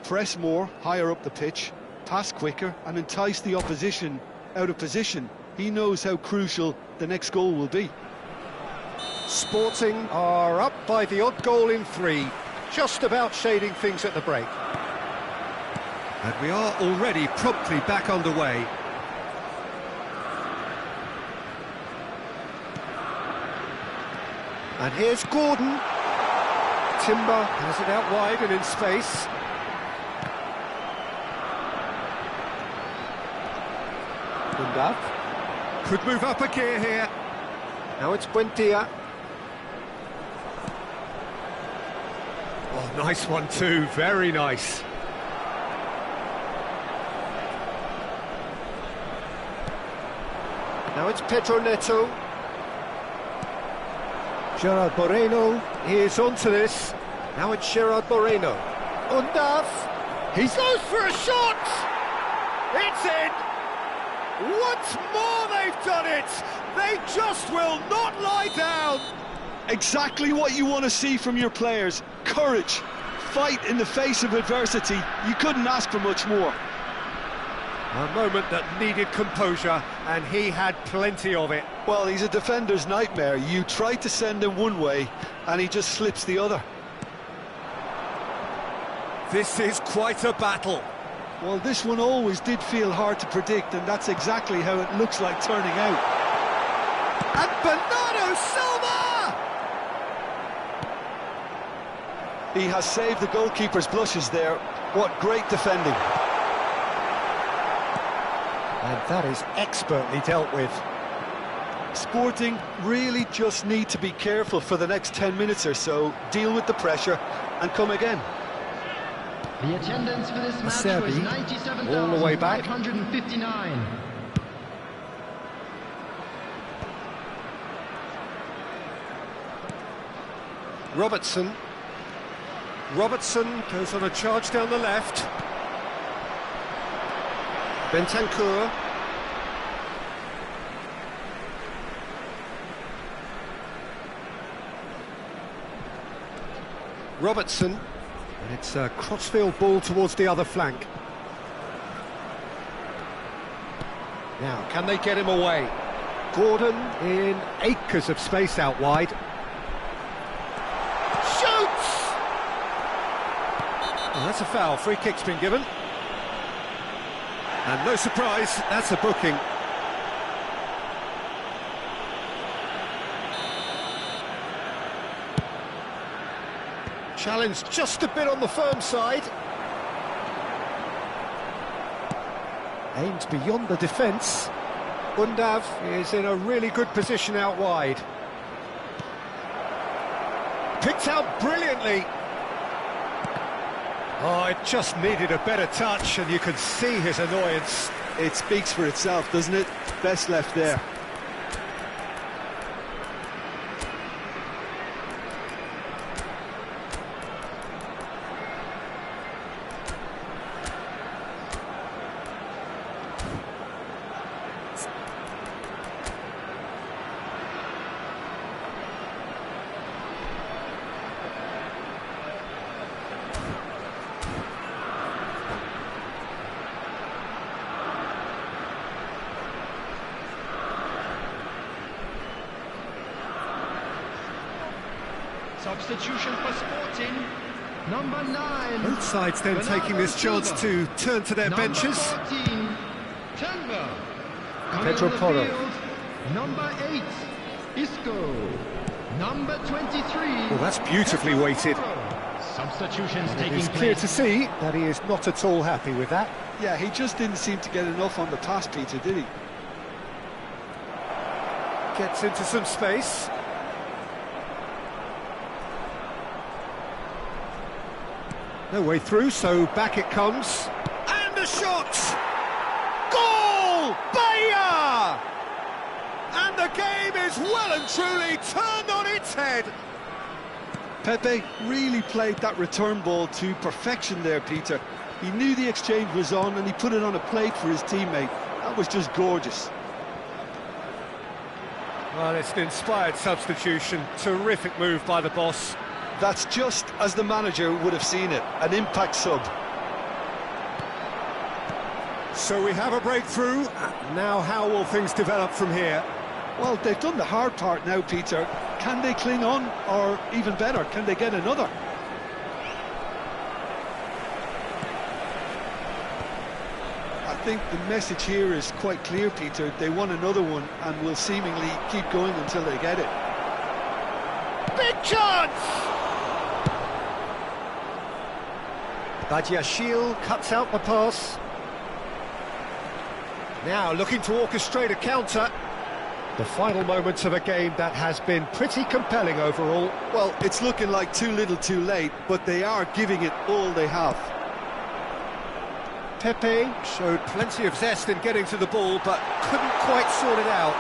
press more, higher up the pitch, pass quicker and entice the opposition out of position. He knows how crucial the next goal will be. Sporting are up by the odd goal in 3. Just about shading things at the break. And we are already promptly back underway. And here's Gordon. Timber has it out wide and in space. Gundav Could move up a gear here. Now it's Buendia. Oh, nice one too, very nice. Now it's Pedro Neto. Gerard Moreno is onto this. Now it's Gerard Moreno. Gundav. He goes for a shot! It's in! Once more they've done it! They just will not lie down! Exactly what you want to see from your players. Courage, fight in the face of adversity. You couldn't ask for much more. A moment that needed composure, and he had plenty of it. Well, he's a defender's nightmare. You try to send him one way, and he just slips the other. This is quite a battle. Well, this one always did feel hard to predict, and that's exactly how it looks like turning out. And Bernardo Silva! He has saved the goalkeeper's blushes there. What great defending. And that is expertly dealt with. Sporting really just need to be careful for the next 10 minutes or so, deal with the pressure, and come again. The attendance for this match Serbi, was 97,559. all the way back. Robertson. Robertson goes on a charge down the left. Bentancur. Robertson, and it's a crossfield ball towards the other flank. Now, can they get him away? Gordon in acres of space out wide. Shoots! Oh, that's a foul. Free kick's been given. And no surprise, that's a booking. Challenge just a bit on the firm side. Aims beyond the defence. Undav is in a really good position out wide. Picked out brilliantly. Oh, it just needed a better touch, and you can see his annoyance. It speaks for itself, doesn't it? Best left there. Substitution for Sporting, number 9. Both sides then taking this chance to turn to their benches. 14, Turnbull. Pedro Porro. Number 8, Isco. Number 23. Well, that's beautifully weighted. Substitutions taking It's clear place. to see that he is not at all happy with that. Yeah, he just didn't seem to get enough on the pass, Peter, did he? Gets into some space. No way through, so back it comes. And a shot! Goal! Bayer! And the game is well and truly turned on its head. Pepe really played that return ball to perfection there, Peter. He knew the exchange was on and he put it on a plate for his teammate. That was just gorgeous. Well, it's an inspired substitution. Terrific move by the boss. That's just as the manager would have seen it, an impact sub. So we have a breakthrough. Now how will things develop from here? Well, they've done the hard part now, Peter. Can they cling on, or even better, can they get another? I think the message here is quite clear, Peter. They want another one and will seemingly keep going until they get it. Big chance! Badiashile cuts out the pass. Now looking to orchestrate a counter. The final moments of a game that has been pretty compelling overall. Well, it's looking like too little too late, but they are giving it all they have. Pepe showed plenty of zest in getting to the ball, but couldn't quite sort it out.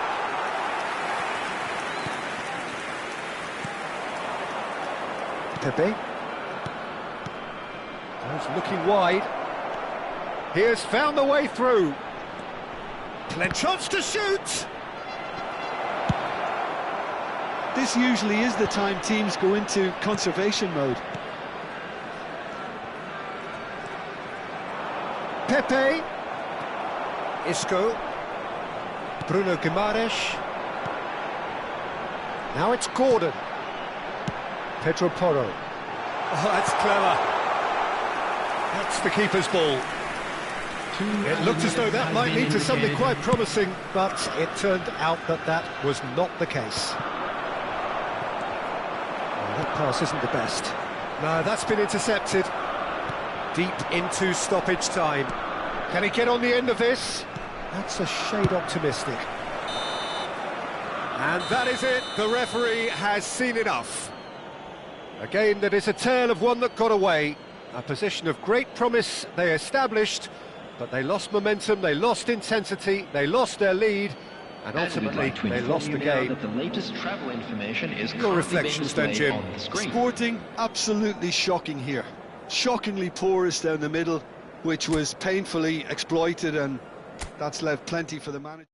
Pepe. Goes looking wide. He has found the way through. Plenty chance to shoot. This usually is the time teams go into conservation mode. Pepe. Isco. Bruno Guimaraes. Now it's Gordon. Pedro Porro. Oh, that's clever. That's the keeper's ball. It looked as though that might lead to something quite promising, but it turned out that that was not the case. That pass isn't the best. No, that's been intercepted. Deep into stoppage time. Can he get on the end of this? That's a shade optimistic. And that is it. The referee has seen enough. A game that is a tale of one that got away. A position of great promise they established, but they lost momentum, they lost intensity, they lost their lead, And ultimately, they lost the game. That the latest travel information is Your reflections then, Jim? on the screen. Sporting, absolutely shocking here. Shockingly porous down the middle, which was painfully exploited, and that's left plenty for the manager.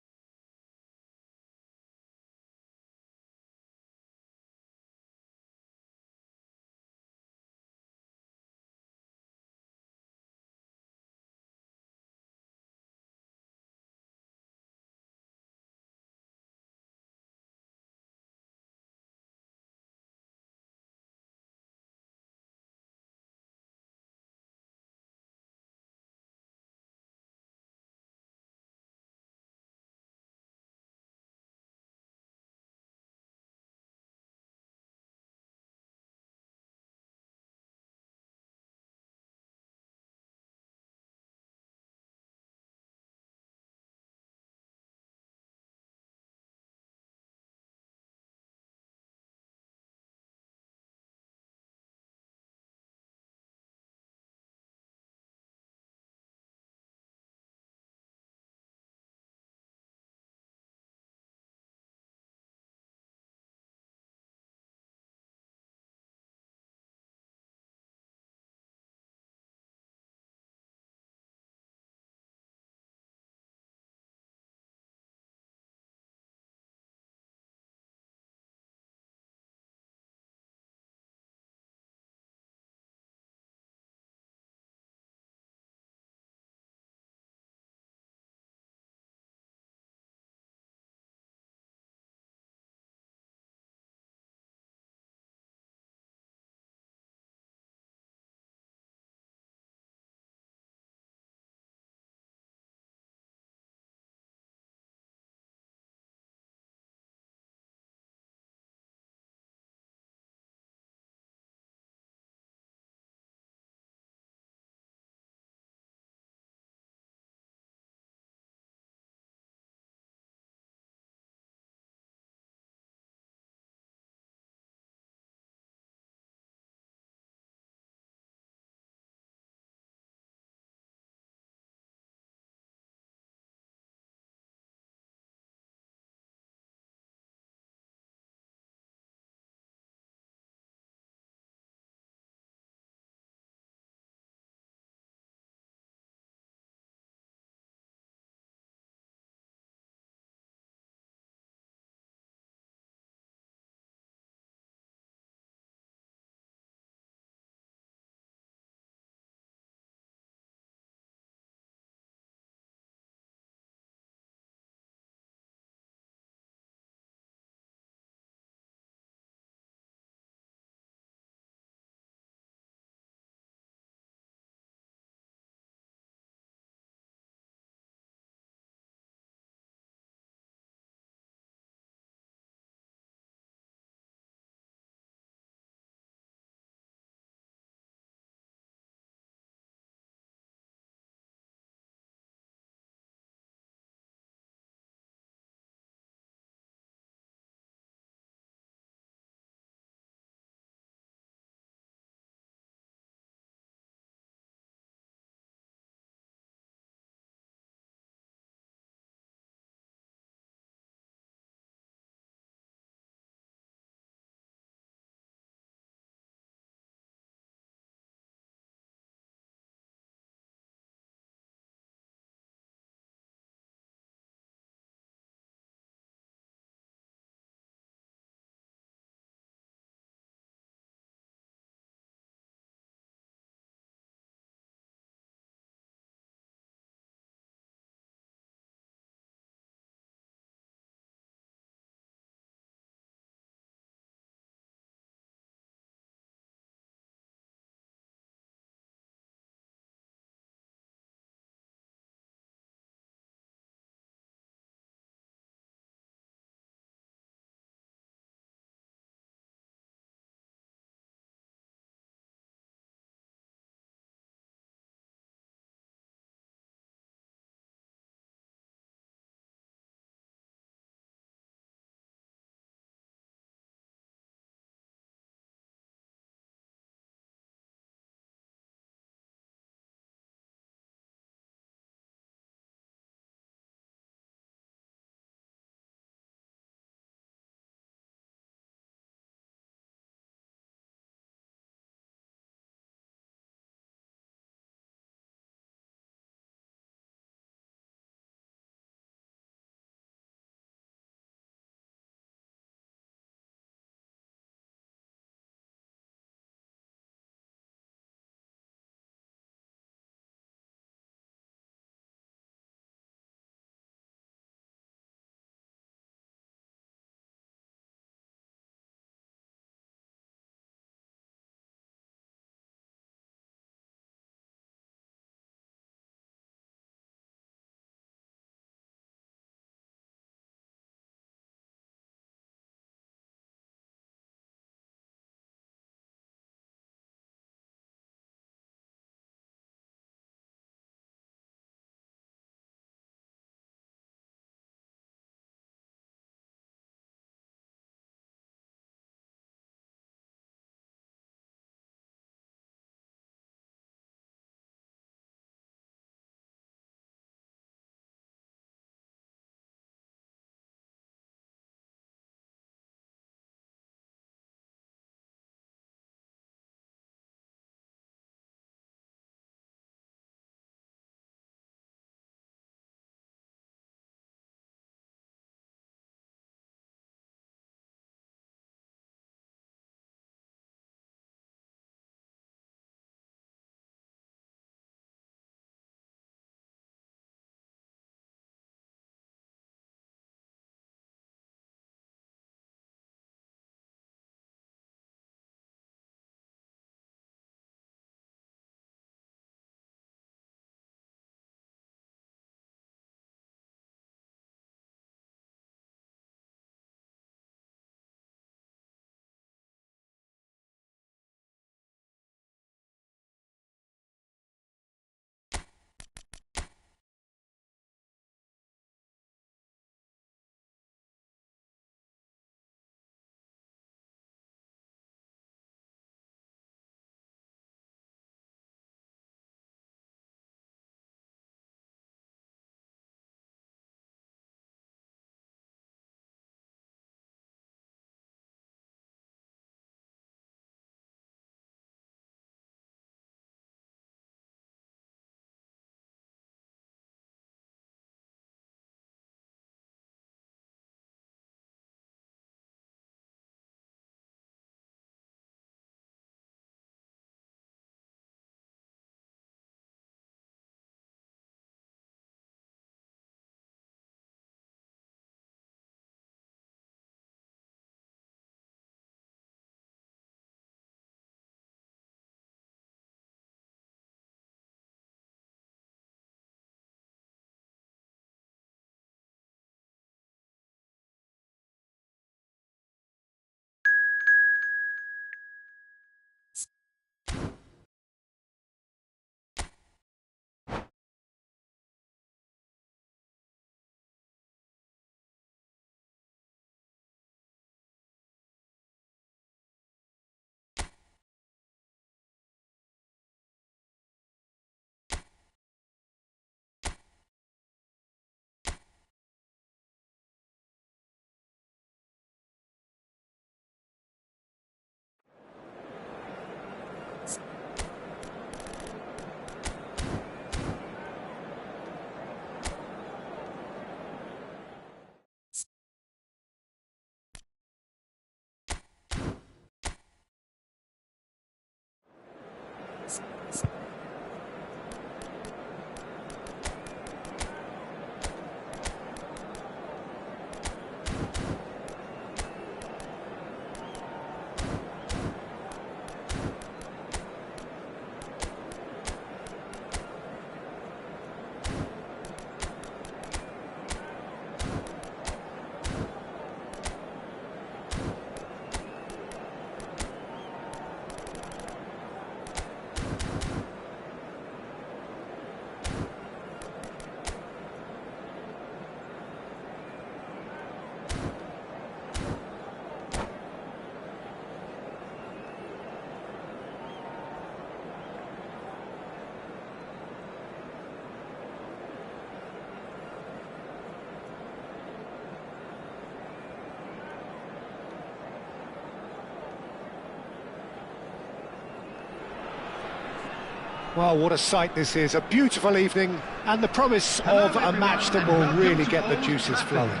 Well, what a sight this is, a beautiful evening, and the promise of a match that will really get the juices flowing.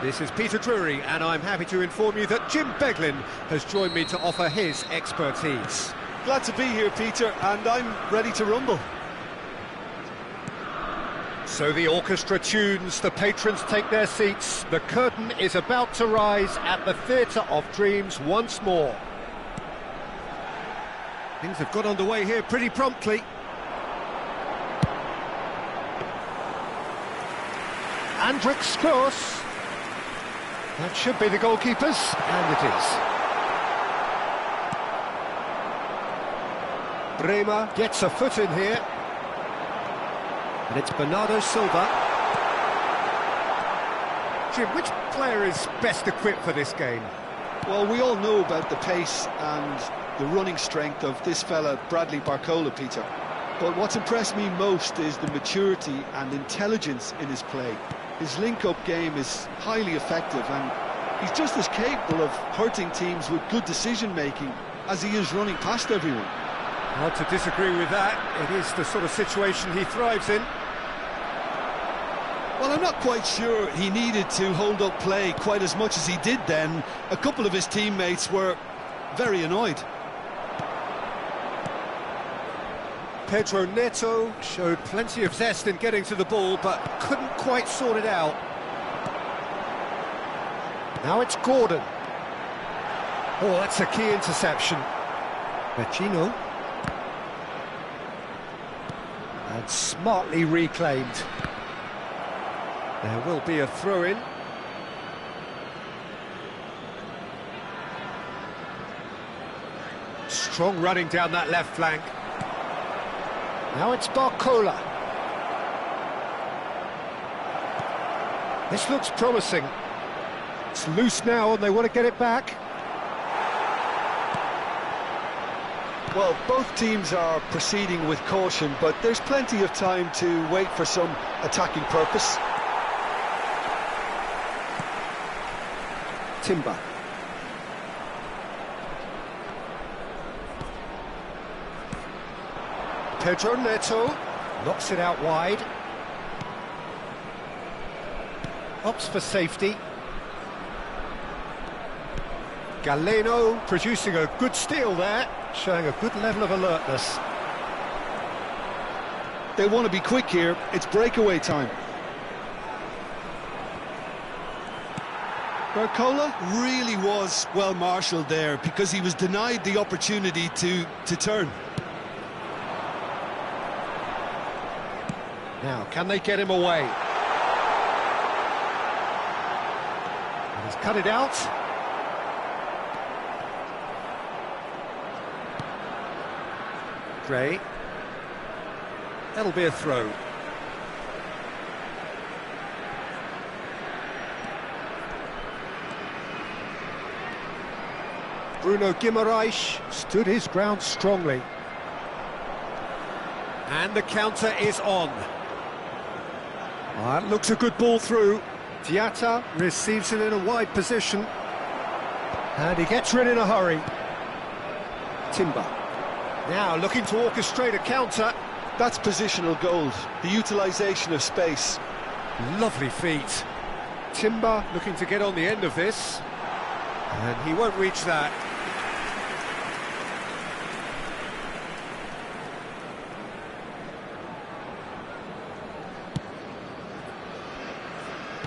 This is Peter Drury, and I'm happy to inform you that Jim Beglin has joined me to offer his expertise. Glad to be here, Peter, and I'm ready to rumble. So the orchestra tunes, the patrons take their seats, the curtain is about to rise at the Theatre of Dreams once more. Things have got underway here pretty promptly. Andrik Skos. That should be the goalkeepers, and it is. Bremer gets a foot in here. And it's Bernardo Silva. Jim, which player is best equipped for this game? Well, we all know about the pace and the running strength of this fella, Bradley Barcola, Peter. But what's impressed me most is the maturity and intelligence in his play. His link-up game is highly effective, and he's just as capable of hurting teams with good decision-making as he is running past everyone. Hard to disagree with that. It is the sort of situation he thrives in. Well, I'm not quite sure he needed to hold up play quite as much as he did then. A couple of his teammates were very annoyed. Pedro Neto showed plenty of zest in getting to the ball, but couldn't quite sort it out. Now it's Gordon. Oh, that's a key interception. Vecino. And smartly reclaimed. There will be a throw-in. Strong running down that left flank. Now it's Barcola. This looks promising. It's loose now and they want to get it back. Well, both teams are proceeding with caution, but there's plenty of time to wait for some attacking purpose. Timber. Pedro Neto knocks it out wide. Opts for safety. Galeno producing a good steal there, showing a good level of alertness. They want to be quick here, it's breakaway time. Barcola really was well marshalled there because he was denied the opportunity to turn. Now, can they get him away? And he's cut it out. Gray. That'll be a throw. Bruno Guimaraes stood his ground strongly. And the counter is on. That looks a good ball through. Diatta receives it in a wide position. And he gets rid in a hurry. Timber. Now looking to orchestrate a counter. That's positional gold, the utilisation of space. Lovely feet. Timber looking to get on the end of this. And he won't reach that.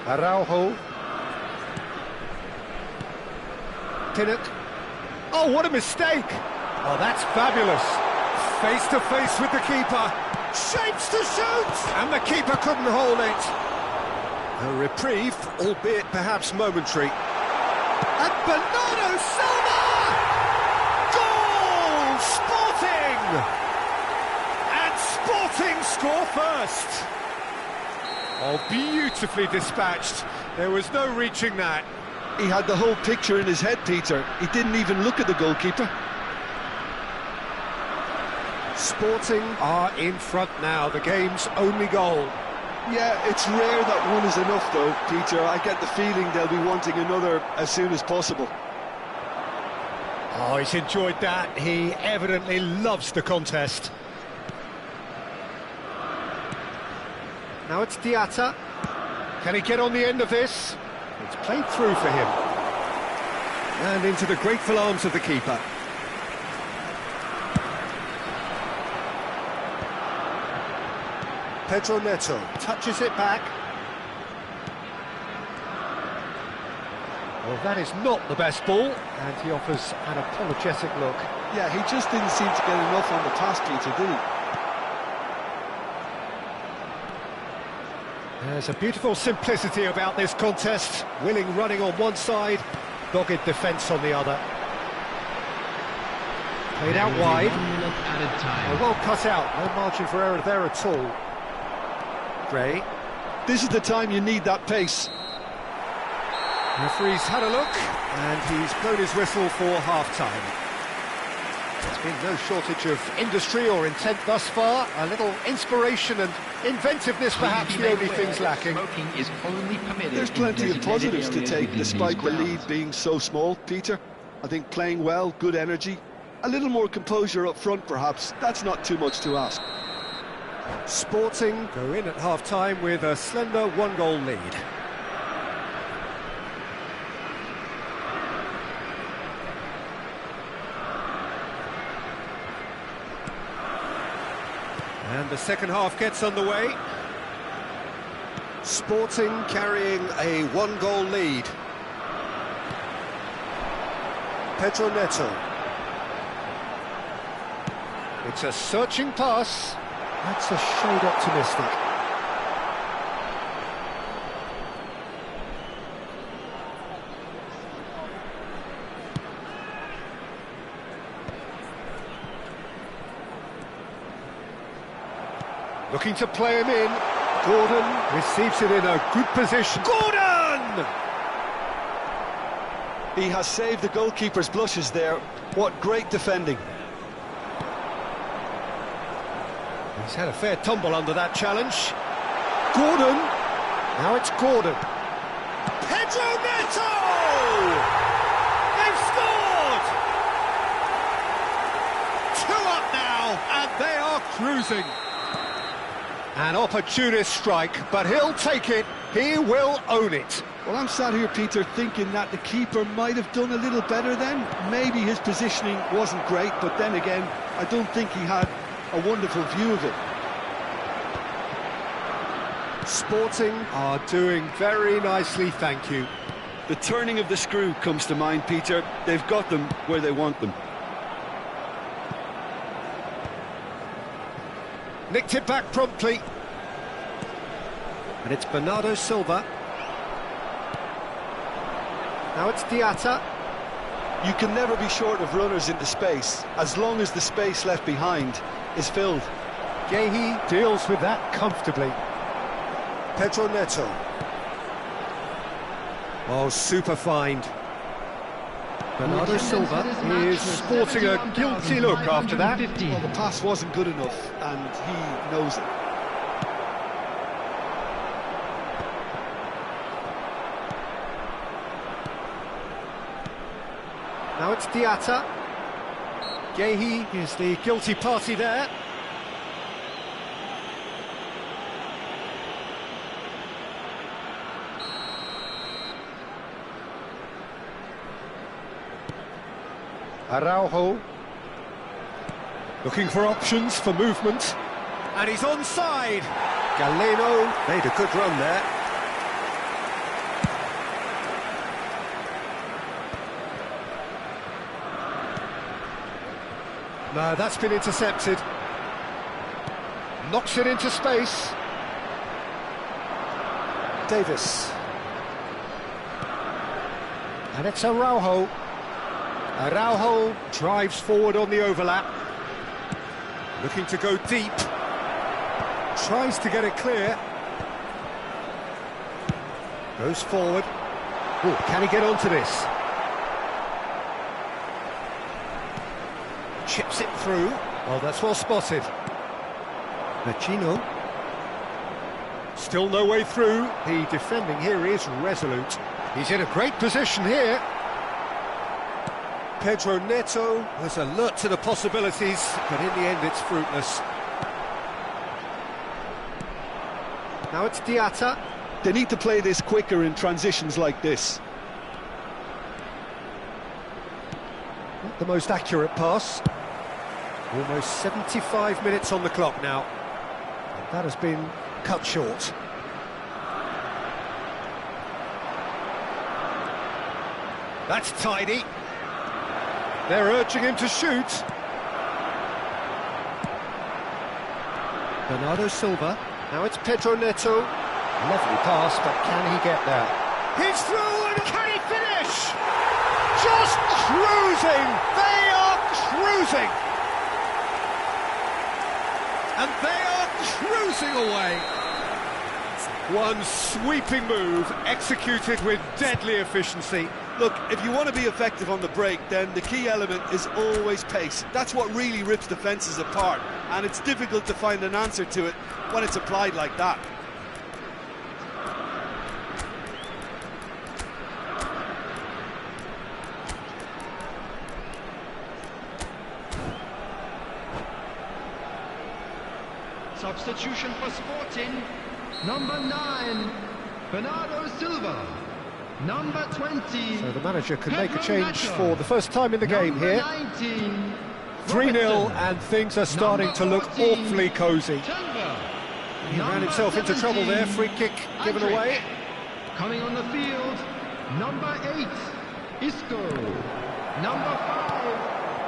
Araujo. Pinnock. Oh, what a mistake! Oh, that's fabulous. Face to face with the keeper. Shapes to shoot! And the keeper couldn't hold it. A reprieve, albeit perhaps momentary. And Bernardo Silva! Goal! Sporting! And Sporting score first. Oh, beautifully dispatched. There was no reaching that. He had the whole picture in his head, Peter. He didn't even look at the goalkeeper. Sporting are in front now, the game's only goal. Yeah, it's rare that one is enough though, Peter. I get the feeling they'll be wanting another as soon as possible. Oh, he's enjoyed that. He evidently loves the contest. Now it's Diatta. Can he get on the end of this? It's played through for him. And into the grateful arms of the keeper. Pedro Neto touches it back. Well, that is not the best ball, and he offers an apologetic look. Yeah, he just didn't seem to get enough on the pass, Peter, did he? There's a beautiful simplicity about this contest. Willing running on one side, dogged defence on the other. Played out wide. 1 minute added time. Well cut out, no margin for error there at all. Gray. This is the time you need that pace. Referee's had a look, and he's blown his whistle for half-time. There's been no shortage of industry or intent thus far. A little inspiration and inventiveness, perhaps, the only things lacking. Smoking is only permitted. There's plenty of positives to take despite the lead being so small, Peter. I think playing well, good energy, a little more composure up front perhaps, that's not too much to ask. Sporting go in at half-time with a slender one-goal lead. And the second half gets underway. Sporting carrying a one-goal lead. Pedro Neto. It's a searching pass. That's a shade optimistic. Looking to play him in. Gordon receives it in a good position. Gordon! He has saved the goalkeeper's blushes there. What great defending. He's had a fair tumble under that challenge. Gordon! Now it's Gordon. Pedro Neto! They've scored! 2 up now, and they are cruising. An opportunist strike, but he'll take it. He will own it. Well, I'm sat here, Peter, thinking that the keeper might have done a little better then. Maybe his positioning wasn't great, but then again, I don't think he had a wonderful view of it. Sporting are doing very nicely, thank you. The turning of the screw comes to mind, Peter. They've got them where they want them. Nicked it back promptly. And it's Bernardo Silva. Now it's Diatta. You can never be short of runners into space, as long as the space left behind is filled. Gehi deals with that comfortably. Pedro Neto. Oh, super find. Bernardo Silva is sporting a guilty look after that. Well, the pass wasn't good enough, and he knows it. Now it's Diatta. Gehi is the guilty party there. Araujo. Looking for options for movement. And he's onside. Galeno made a good run there. No, that's been intercepted. Knocks it into space. Davis. And it's Araujo. Araujo drives forward on the overlap. Looking to go deep. Tries to get it clear. Goes forward. Ooh, can he get onto this? Chips it through. Oh, that's well spotted. Vecino. Still no way through. The defending here is resolute. He's in a great position here. Pedro Neto was alert to the possibilities, but in the end it's fruitless. Now it's Diatta. They need to play this quicker in transitions like this. Not the most accurate pass. Almost 75 minutes on the clock now. And that has been cut short. That's tidy. They're urging him to shoot. Bernardo Silva. Now it's Pedro Neto. Lovely pass, but can he get there? He's through, and can he finish? Just cruising! They are cruising! And they are cruising away! One sweeping move, executed with deadly efficiency. Look, if you want to be effective on the break, then the key element is always pace. That's what really rips defences apart, and it's difficult to find an answer to it when it's applied like that. Substitution for Sporting. Number 9, Bernardo Silva. Number 20. So the manager can make a Pedro change Neto. for the first time in the game Number here. 19, 3-0, Robertson. and things are starting to look Number 14, awfully cosy. Turnbull. He ran Number himself into trouble there, 17, free kick given Andrić. away. Coming on the field, number 8, Isco. Number 5,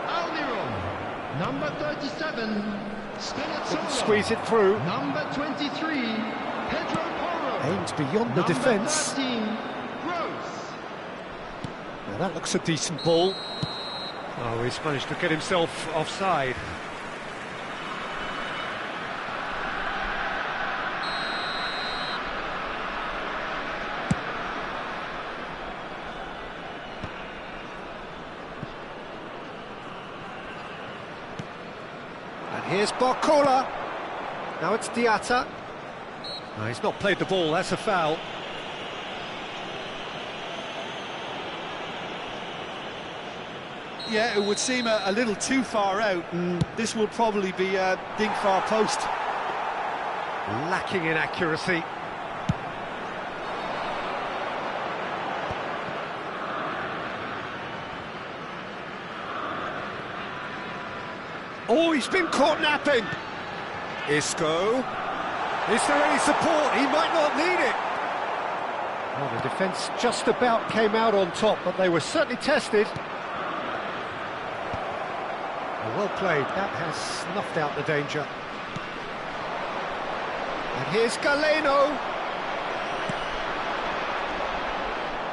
Almiron. Number 37, Spinazzola. Couldn't squeeze it through. Number 23, Pedro Porro. Aims beyond the Number defence. 13, Gross. Now that looks a decent ball. Oh, he's managed to get himself offside. And here's Barcola. Now it's Diatta. No, he's not played the ball, that's a foul. Yeah, it would seem a little too far out, and this will probably be a dink far post. Lacking in accuracy. Oh, he's been caught napping. Isco. Is there any support? He might not need it. Well, the defence just about came out on top, but they were certainly tested. Well played. That has snuffed out the danger. And here's Galeno.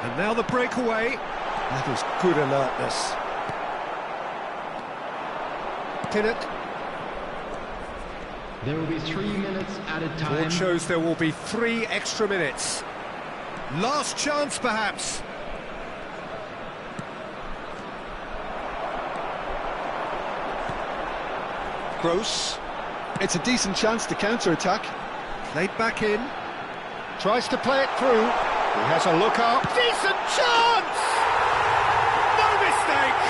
And now the breakaway. That is good alertness. Pinnock. There will be 3 minutes added time. Board shows there will be 3 extra minutes. Last chance, perhaps. Gross. It's a decent chance to counter-attack. Played back in. Tries to play it through. He has a look up. Decent chance! No mistake!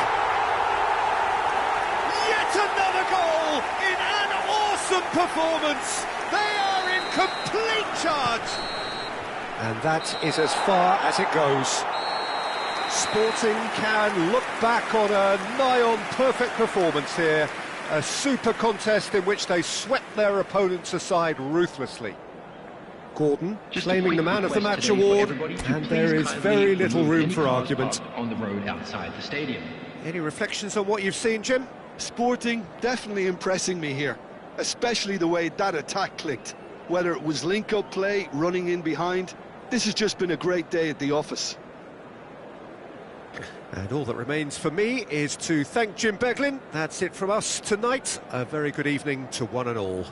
Yet another goal in an awesome performance. They are in complete charge. And that is as far as it goes. Sporting can look back on a nigh-on perfect performance here. A super contest in which they swept their opponents aside ruthlessly. Gordon Just a claiming quick the Man of the request Match today for award, everybody to and please there is kindly very little remove room any for cars argument. parked on the road outside the stadium. Any reflections on what you've seen, Jim? Sporting definitely impressing me here, especially the way that attack clicked. Whether it was link-up play, running in behind, this has just been a great day at the office. And all that remains for me is to thank Jim Beglin. That's it from us tonight. A very good evening to one and all.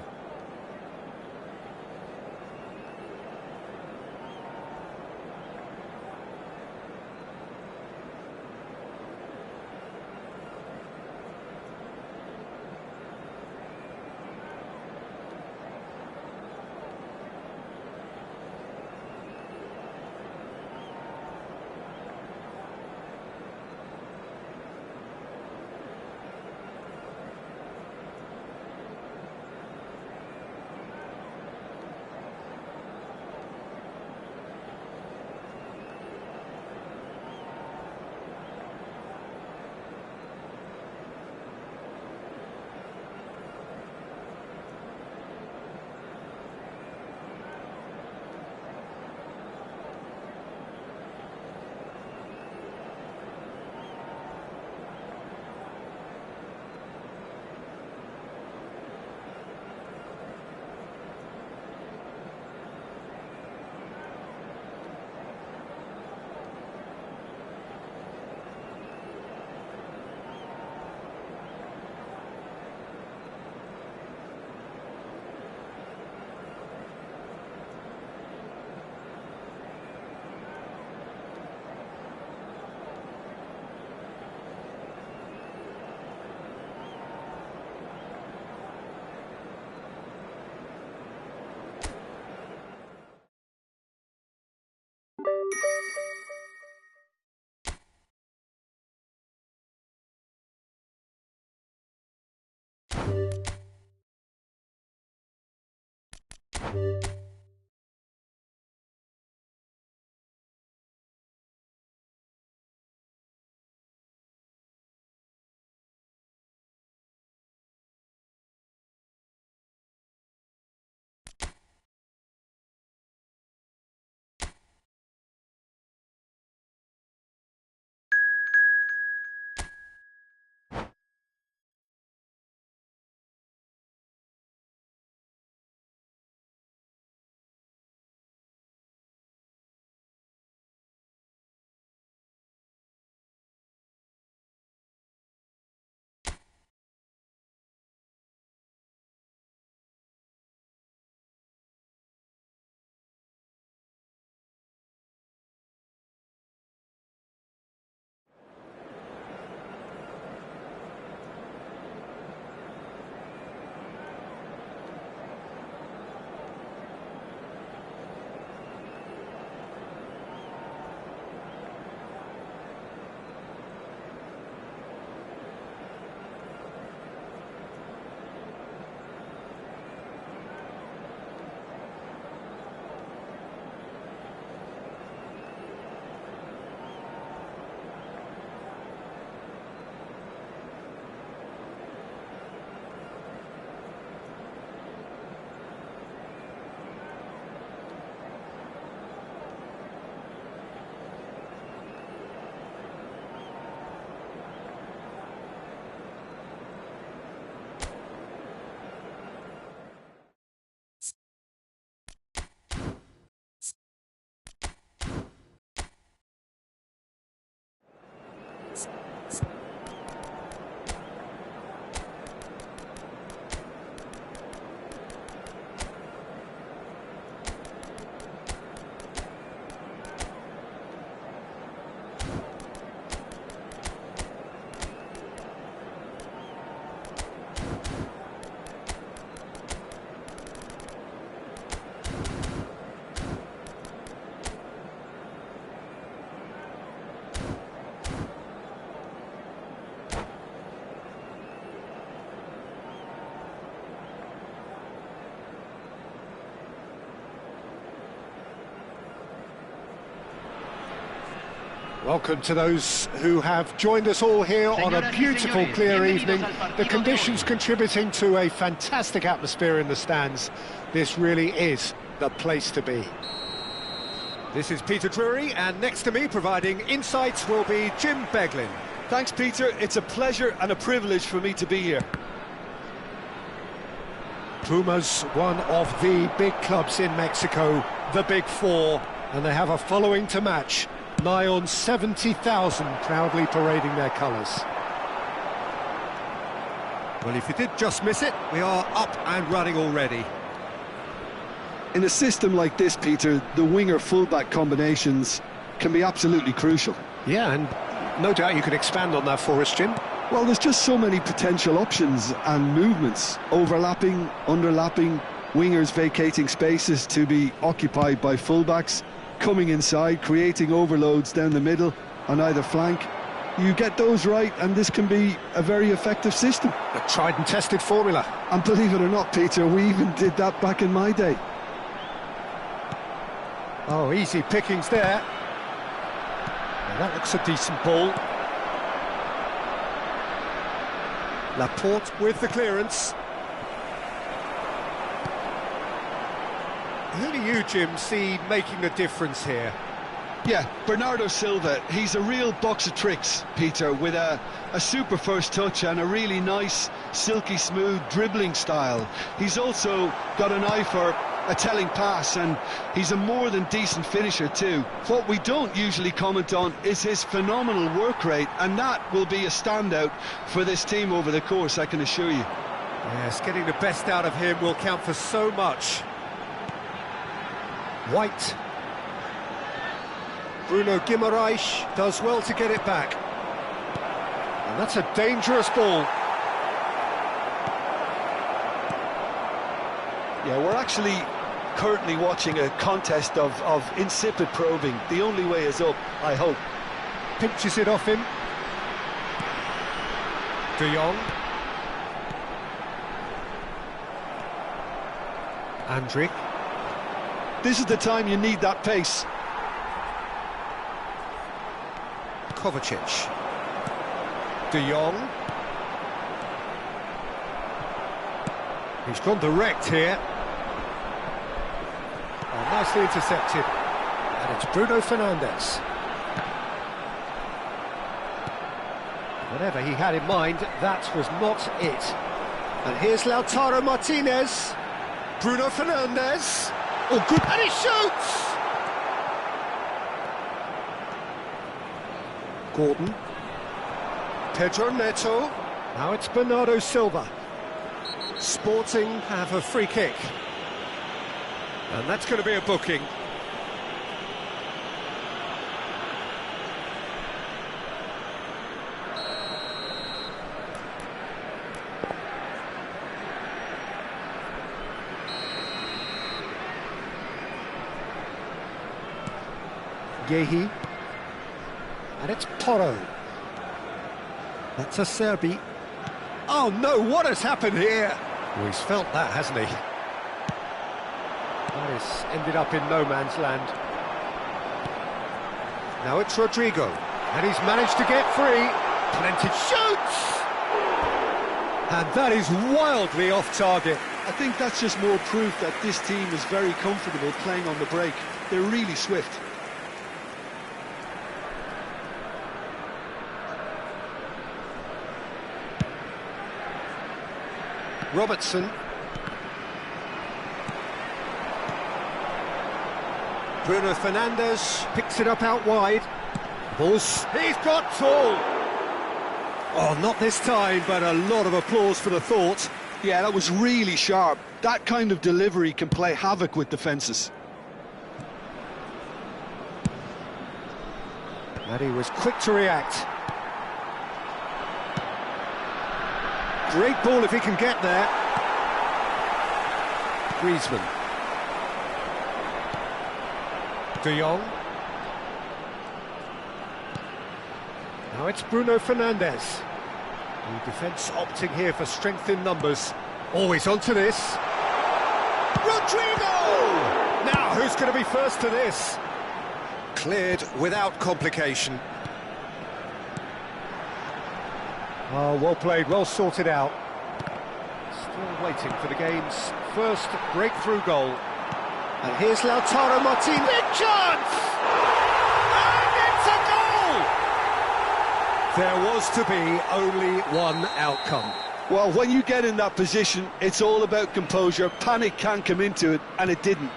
Welcome to those who have joined us all here on a beautiful, clear evening. The conditions contributing to a fantastic atmosphere in the stands. This really is the place to be. This is Peter Drury, and next to me, providing insights, will be Jim Beglin. Thanks, Peter. It's a pleasure and a privilege for me to be here. Pumas, one of the big clubs in Mexico, the Big Four, and they have a following to match. Nigh on 70,000 proudly parading their colours. Well, if you did just miss it, we are up and running already. In a system like this, Peter, the winger-fullback combinations can be absolutely crucial. Yeah, and no doubt you could expand on that for us, Jim. Well, there's just so many potential options and movements, overlapping, underlapping, wingers vacating spaces to be occupied by fullbacks, coming inside, creating overloads down the middle on either flank. You get those right and this can be a very effective system. A tried and tested formula. And believe it or not, Peter, we even did that back in my day. Oh, easy pickings there. Now that looks a decent ball. Laporte with the clearance. Who do you, Jim, see making a difference here? Yeah, Bernardo Silva, he's a real box of tricks, Peter, with a super first touch and a really nice, silky smooth dribbling style. He's also got an eye for a telling pass, and he's a more than decent finisher too. What we don't usually comment on is his phenomenal work rate, and that will be a standout for this team over the course, I can assure you. Yes, getting the best out of him will count for so much. White. Bruno Guimaraes does well to get it back. And that's a dangerous ball. Yeah, we're actually currently watching a contest of insipid probing. The only way is up, I hope. Pinches it off him. De Jong. Andrick. This is the time you need that pace. Kovacic. De Jong. He's gone direct here. Oh, nicely intercepted. And it's Bruno Fernandes. Whatever he had in mind, that was not it. And here's Lautaro Martinez. Bruno Fernandes. Oh, good. And he shoots! Gordon. Pedro Neto. Now it's Bernardo Silva. Sporting have a free kick. And that's going to be a booking. Gehi. And it's Porro. That's a Serbi. Oh no, what has happened here? Well, he's felt that, hasn't he? That has ended up in no man's land. Now it's Rodrigo. And he's managed to get free. Plenty shoots! And that is wildly off target. I think that's just more proof that this team is very comfortable playing on the break. They're really swift. Robertson. Bruno Fernandes picks it up out wide. Ball's... He's got tall! Oh, not this time, but a lot of applause for the thought. Yeah, that was really sharp. That kind of delivery can play havoc with defences. And he was quick to react. Great ball if he can get there. Griezmann. De Jong. Now it's Bruno Fernandes. The defence opting here for strength in numbers. Always onto this. Rodrigo! Now, who's going to be first to this? Cleared without complication. Oh, well played, well sorted out. Still waiting for the game's first breakthrough goal. And here's Lautaro Martinez. Big chance! And it's a goal! There was to be only one outcome. Well, when you get in that position, it's all about composure. Panic can't come into it, and it didn't.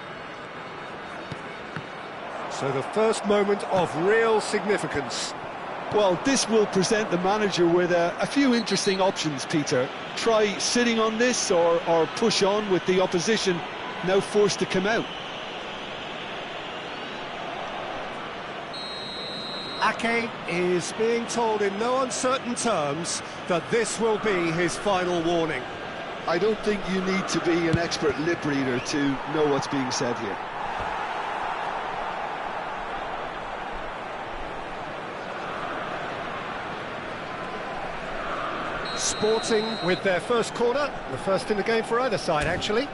So the first moment of real significance. Well, this will present the manager with a few interesting options, Peter. Try sitting on this or push on with the opposition now forced to come out. Ake is being told in no uncertain terms that this will be his final warning. I don't think you need to be an expert lip reader to know what's being said here. Sporting with their first corner, the first in the game for either side, actually.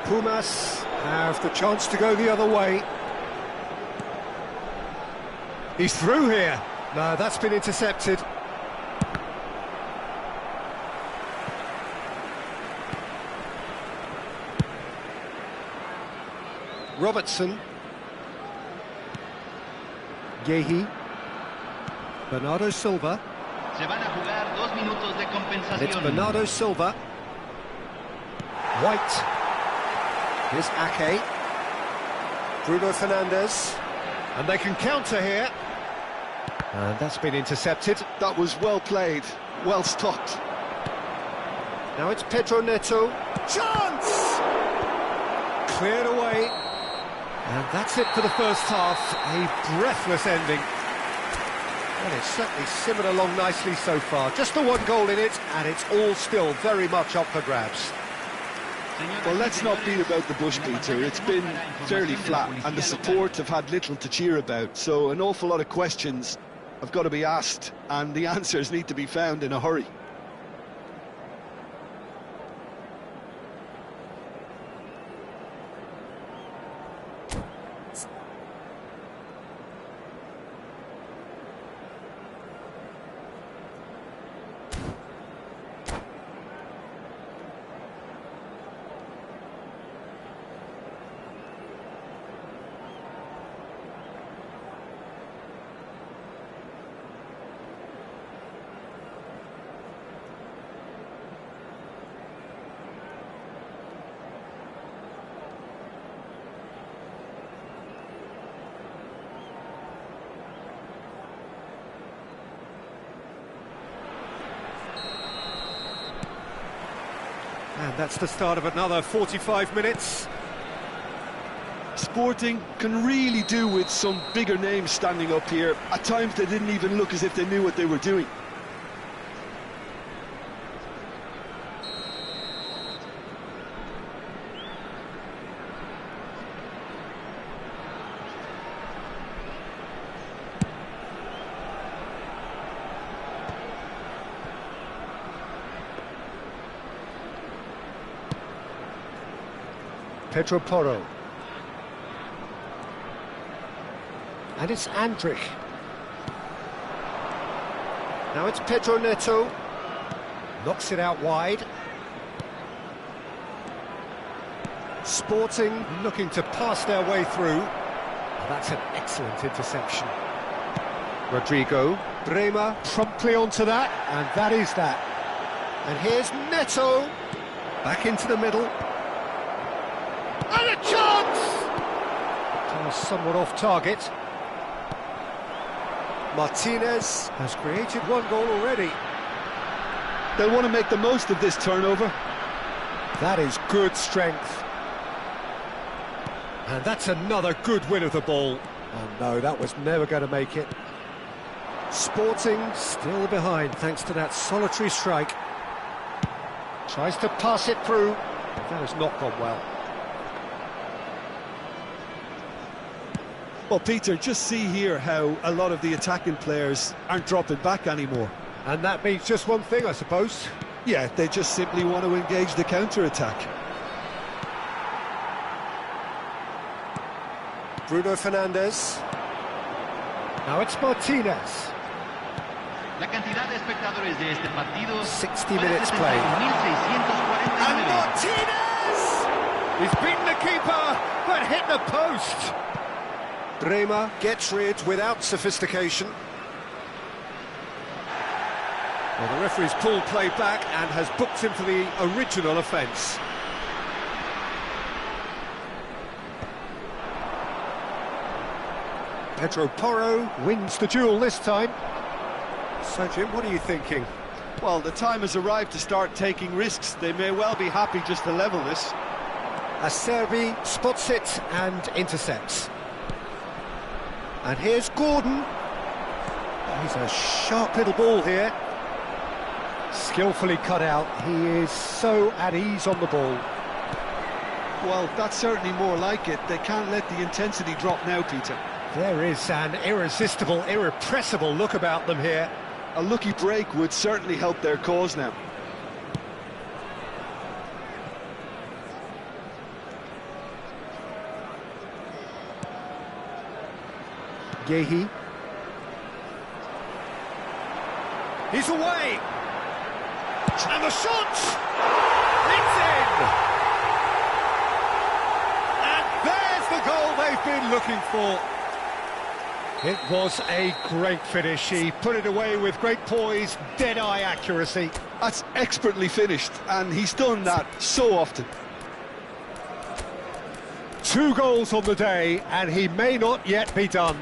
Pumas have the chance to go the other way. He's through here. No, that's been intercepted. Robertson. Gehi. Bernardo Silva. Se van a jugar 2 minutos de And it's compensación. Bernardo Silva. White. Here's Ake. Bruno Fernandes. And they can counter here. And that's been intercepted. That was well played, well stopped. Now it's Pedro Neto. Chance! Cleared away. And that's it for the first half. A breathless ending. And it's certainly simmered along nicely so far. Just the one goal in it, and it's all still very much up for grabs. Well, let's not beat about the bush, Peter. It's been fairly flat, and the support have had little to cheer about, so an awful lot of questions have got to be asked, and the answers need to be found in a hurry. And that's the start of another 45 minutes. Sporting can really do with some bigger names standing up here. At times they didn't even look as if they knew what they were doing. Pedro Porro. And it's Andrich. Now it's Pedro Neto. Knocks it out wide. Sporting looking to pass their way through. That's an excellent interception. Rodrigo. Bremer promptly onto that, and that is that. And here's Neto. Back into the middle. And a chance! Pass somewhat off target. Martinez has created one goal already. They'll want to make the most of this turnover. That is good strength. And that's another good win of the ball. Oh no, that was never going to make it. Sporting still behind thanks to that solitary strike. Tries to pass it through. That has not gone well. Well, Peter, just see here how a lot of the attacking players aren't dropping back anymore. And that means just one thing, I suppose. Yeah, they just simply want to engage the counter-attack. Bruno Fernandes. Now it's Martinez. La cantidad de espectadores de este partido 60 minutes played. 1,649. And Martinez! He's beaten the keeper, but hit the post. Bremer gets rid without sophistication. Well, the referee's pulled play back and has booked him for the original offence. Pedro Porro wins the duel this time. So, Jim, what are you thinking? Well, the time has arrived to start taking risks. They may well be happy just to level this. Acerbi spots it and intercepts. And here's Gordon. Oh, he's a sharp little ball here. Skillfully cut out. He is so at ease on the ball. Well, that's certainly more like it. They can't let the intensity drop now, Peter. There is an irresistible, irrepressible look about them here. A lucky break would certainly help their cause now. Yehi. He's away. And the shot! It's in! And there's the goal they've been looking for. It was a great finish. He put it away with great poise, dead-eye accuracy. That's expertly finished, and he's done that so often. 2 goals on the day, and he may not yet be done.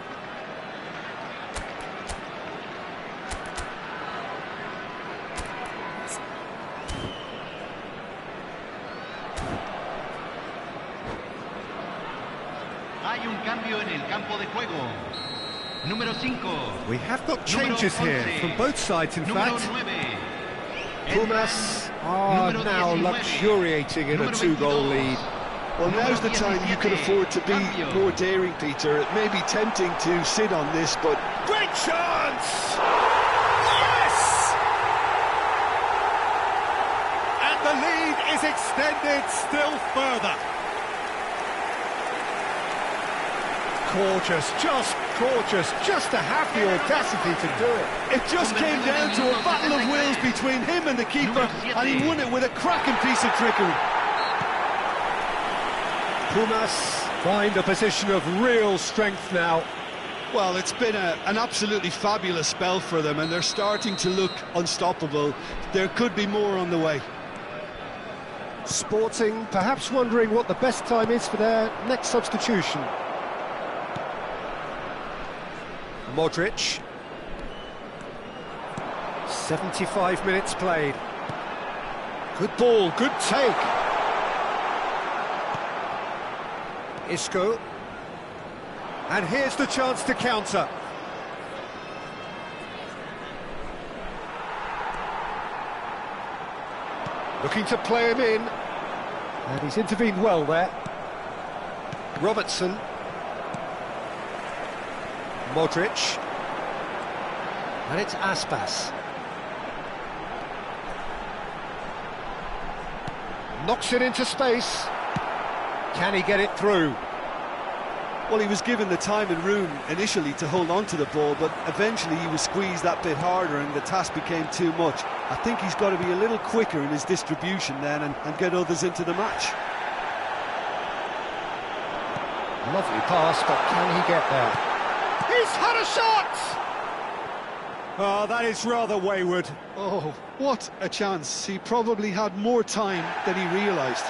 Hay un cambio en el campo de juego. Número 5. We have got changes here from both sides, in Número fact. 9. Pumas are Número now 19. luxuriating in a Número 2-goal 22. lead. Well, now's the time you can afford to be Cambio. more daring, Peter. It may be tempting to sit on this, but Great Great chance! Yes! And the lead is extended still further. Gorgeous, just to have the audacity to do it. It just came down to a battle of wills between him and the keeper, and he won it with a cracking piece of trickery. Pumas find a position of real strength now. Well, it's been an absolutely fabulous spell for them, and they're starting to look unstoppable. There could be more on the way. Sporting perhaps wondering what the best time is for their next substitution. Modric. 75 minutes played. Good ball, good take. Isco. And here's the chance to counter. Looking to play him in. And he's intervened well there. Robertson. Modric. And it's Aspas. Knocks it into space. Can he get it through? Well, he was given the time and room initially to hold on to the ball, but eventually he was squeezed that bit harder and the task became too much. I think he's got to be a little quicker in his distribution then and get others into the match. Lovely pass, but can he get there? He's had a shot! Oh, that is rather wayward. Oh, what a chance. He probably had more time than he realised.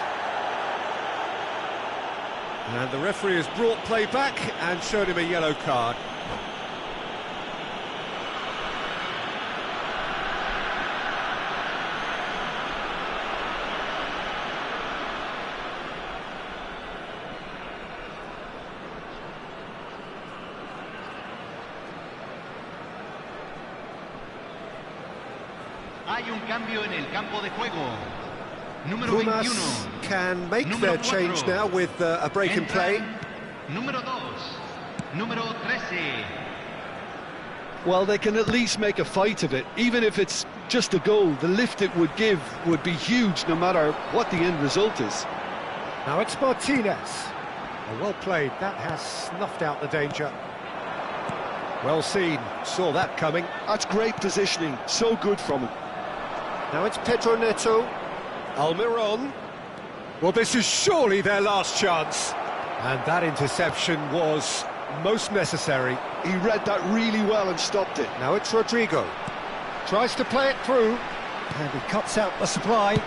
And the referee has brought play back and showed him a yellow card. Hay un cambio en el campo de juego. Número Pumas 21. can make Número their 4. change now with a break in play. Número 2. Número 13. Well, they can at least make a fight of it. Even if it's just a goal, the lift it would give would be huge no matter what the end result is. Now it's Martinez. Oh, well played, that has snuffed out the danger. Well seen, saw that coming. That's great positioning, so good from him. Now it's Pedro Neto. Almiron. Well, this is surely their last chance. And that interception was most necessary. He read that really well and stopped it. Now it's Rodrigo. Tries to play it through. And he cuts out the supply.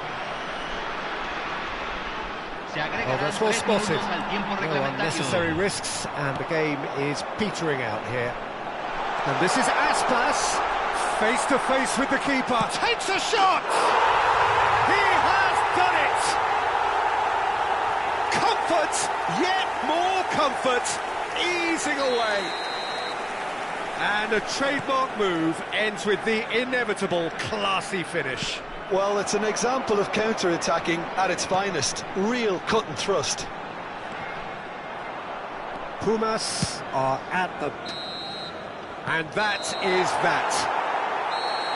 Oh, that's well spotted. No unnecessary risks, and the game is petering out here. And this is Aspas, face to face with the keeper. Takes a shot! He has done it! Comfort, yet more comfort, easing away. And a trademark move ends with the inevitable classy finish. Well, it's an example of counter-attacking at its finest. Real cut and thrust. Pumas are at the... And that is that.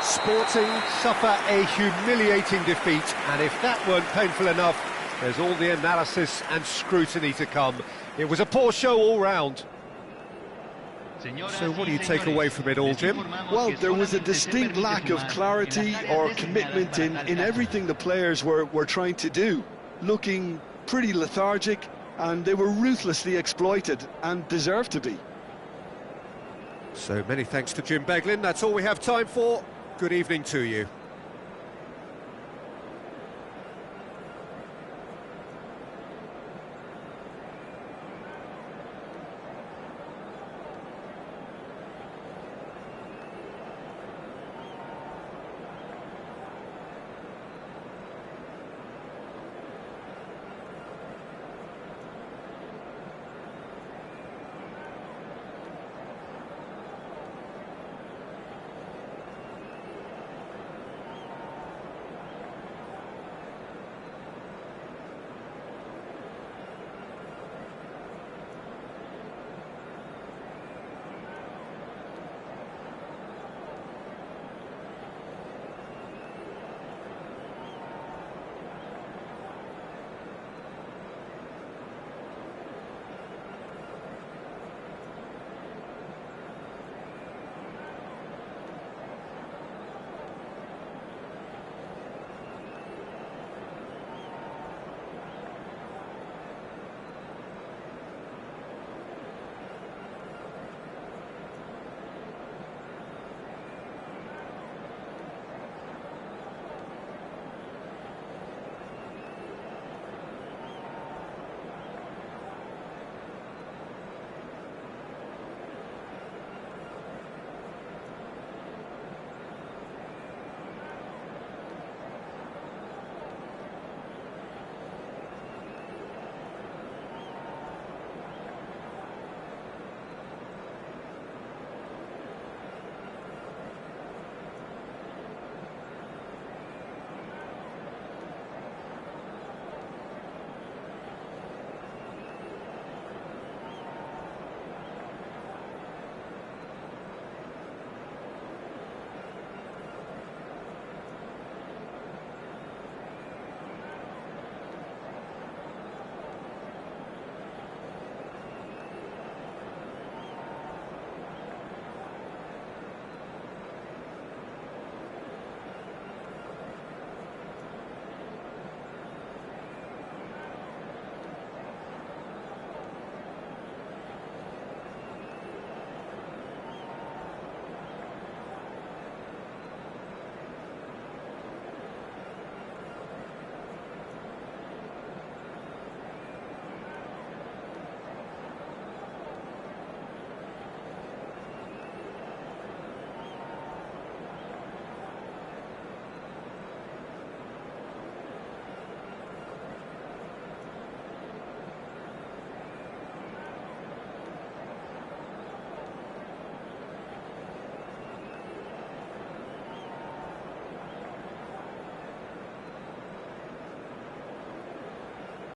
Sporting suffer a humiliating defeat, and if that weren't painful enough, there's all the analysis and scrutiny to come. It was a poor show all round. So what do you take away from it all, Jim? Well, there was a distinct lack of clarity or commitment in everything the players were trying to do. Looking pretty lethargic, and they were ruthlessly exploited and deserved to be. So many thanks to Jim Beglin. That's all we have time for. Good evening to you.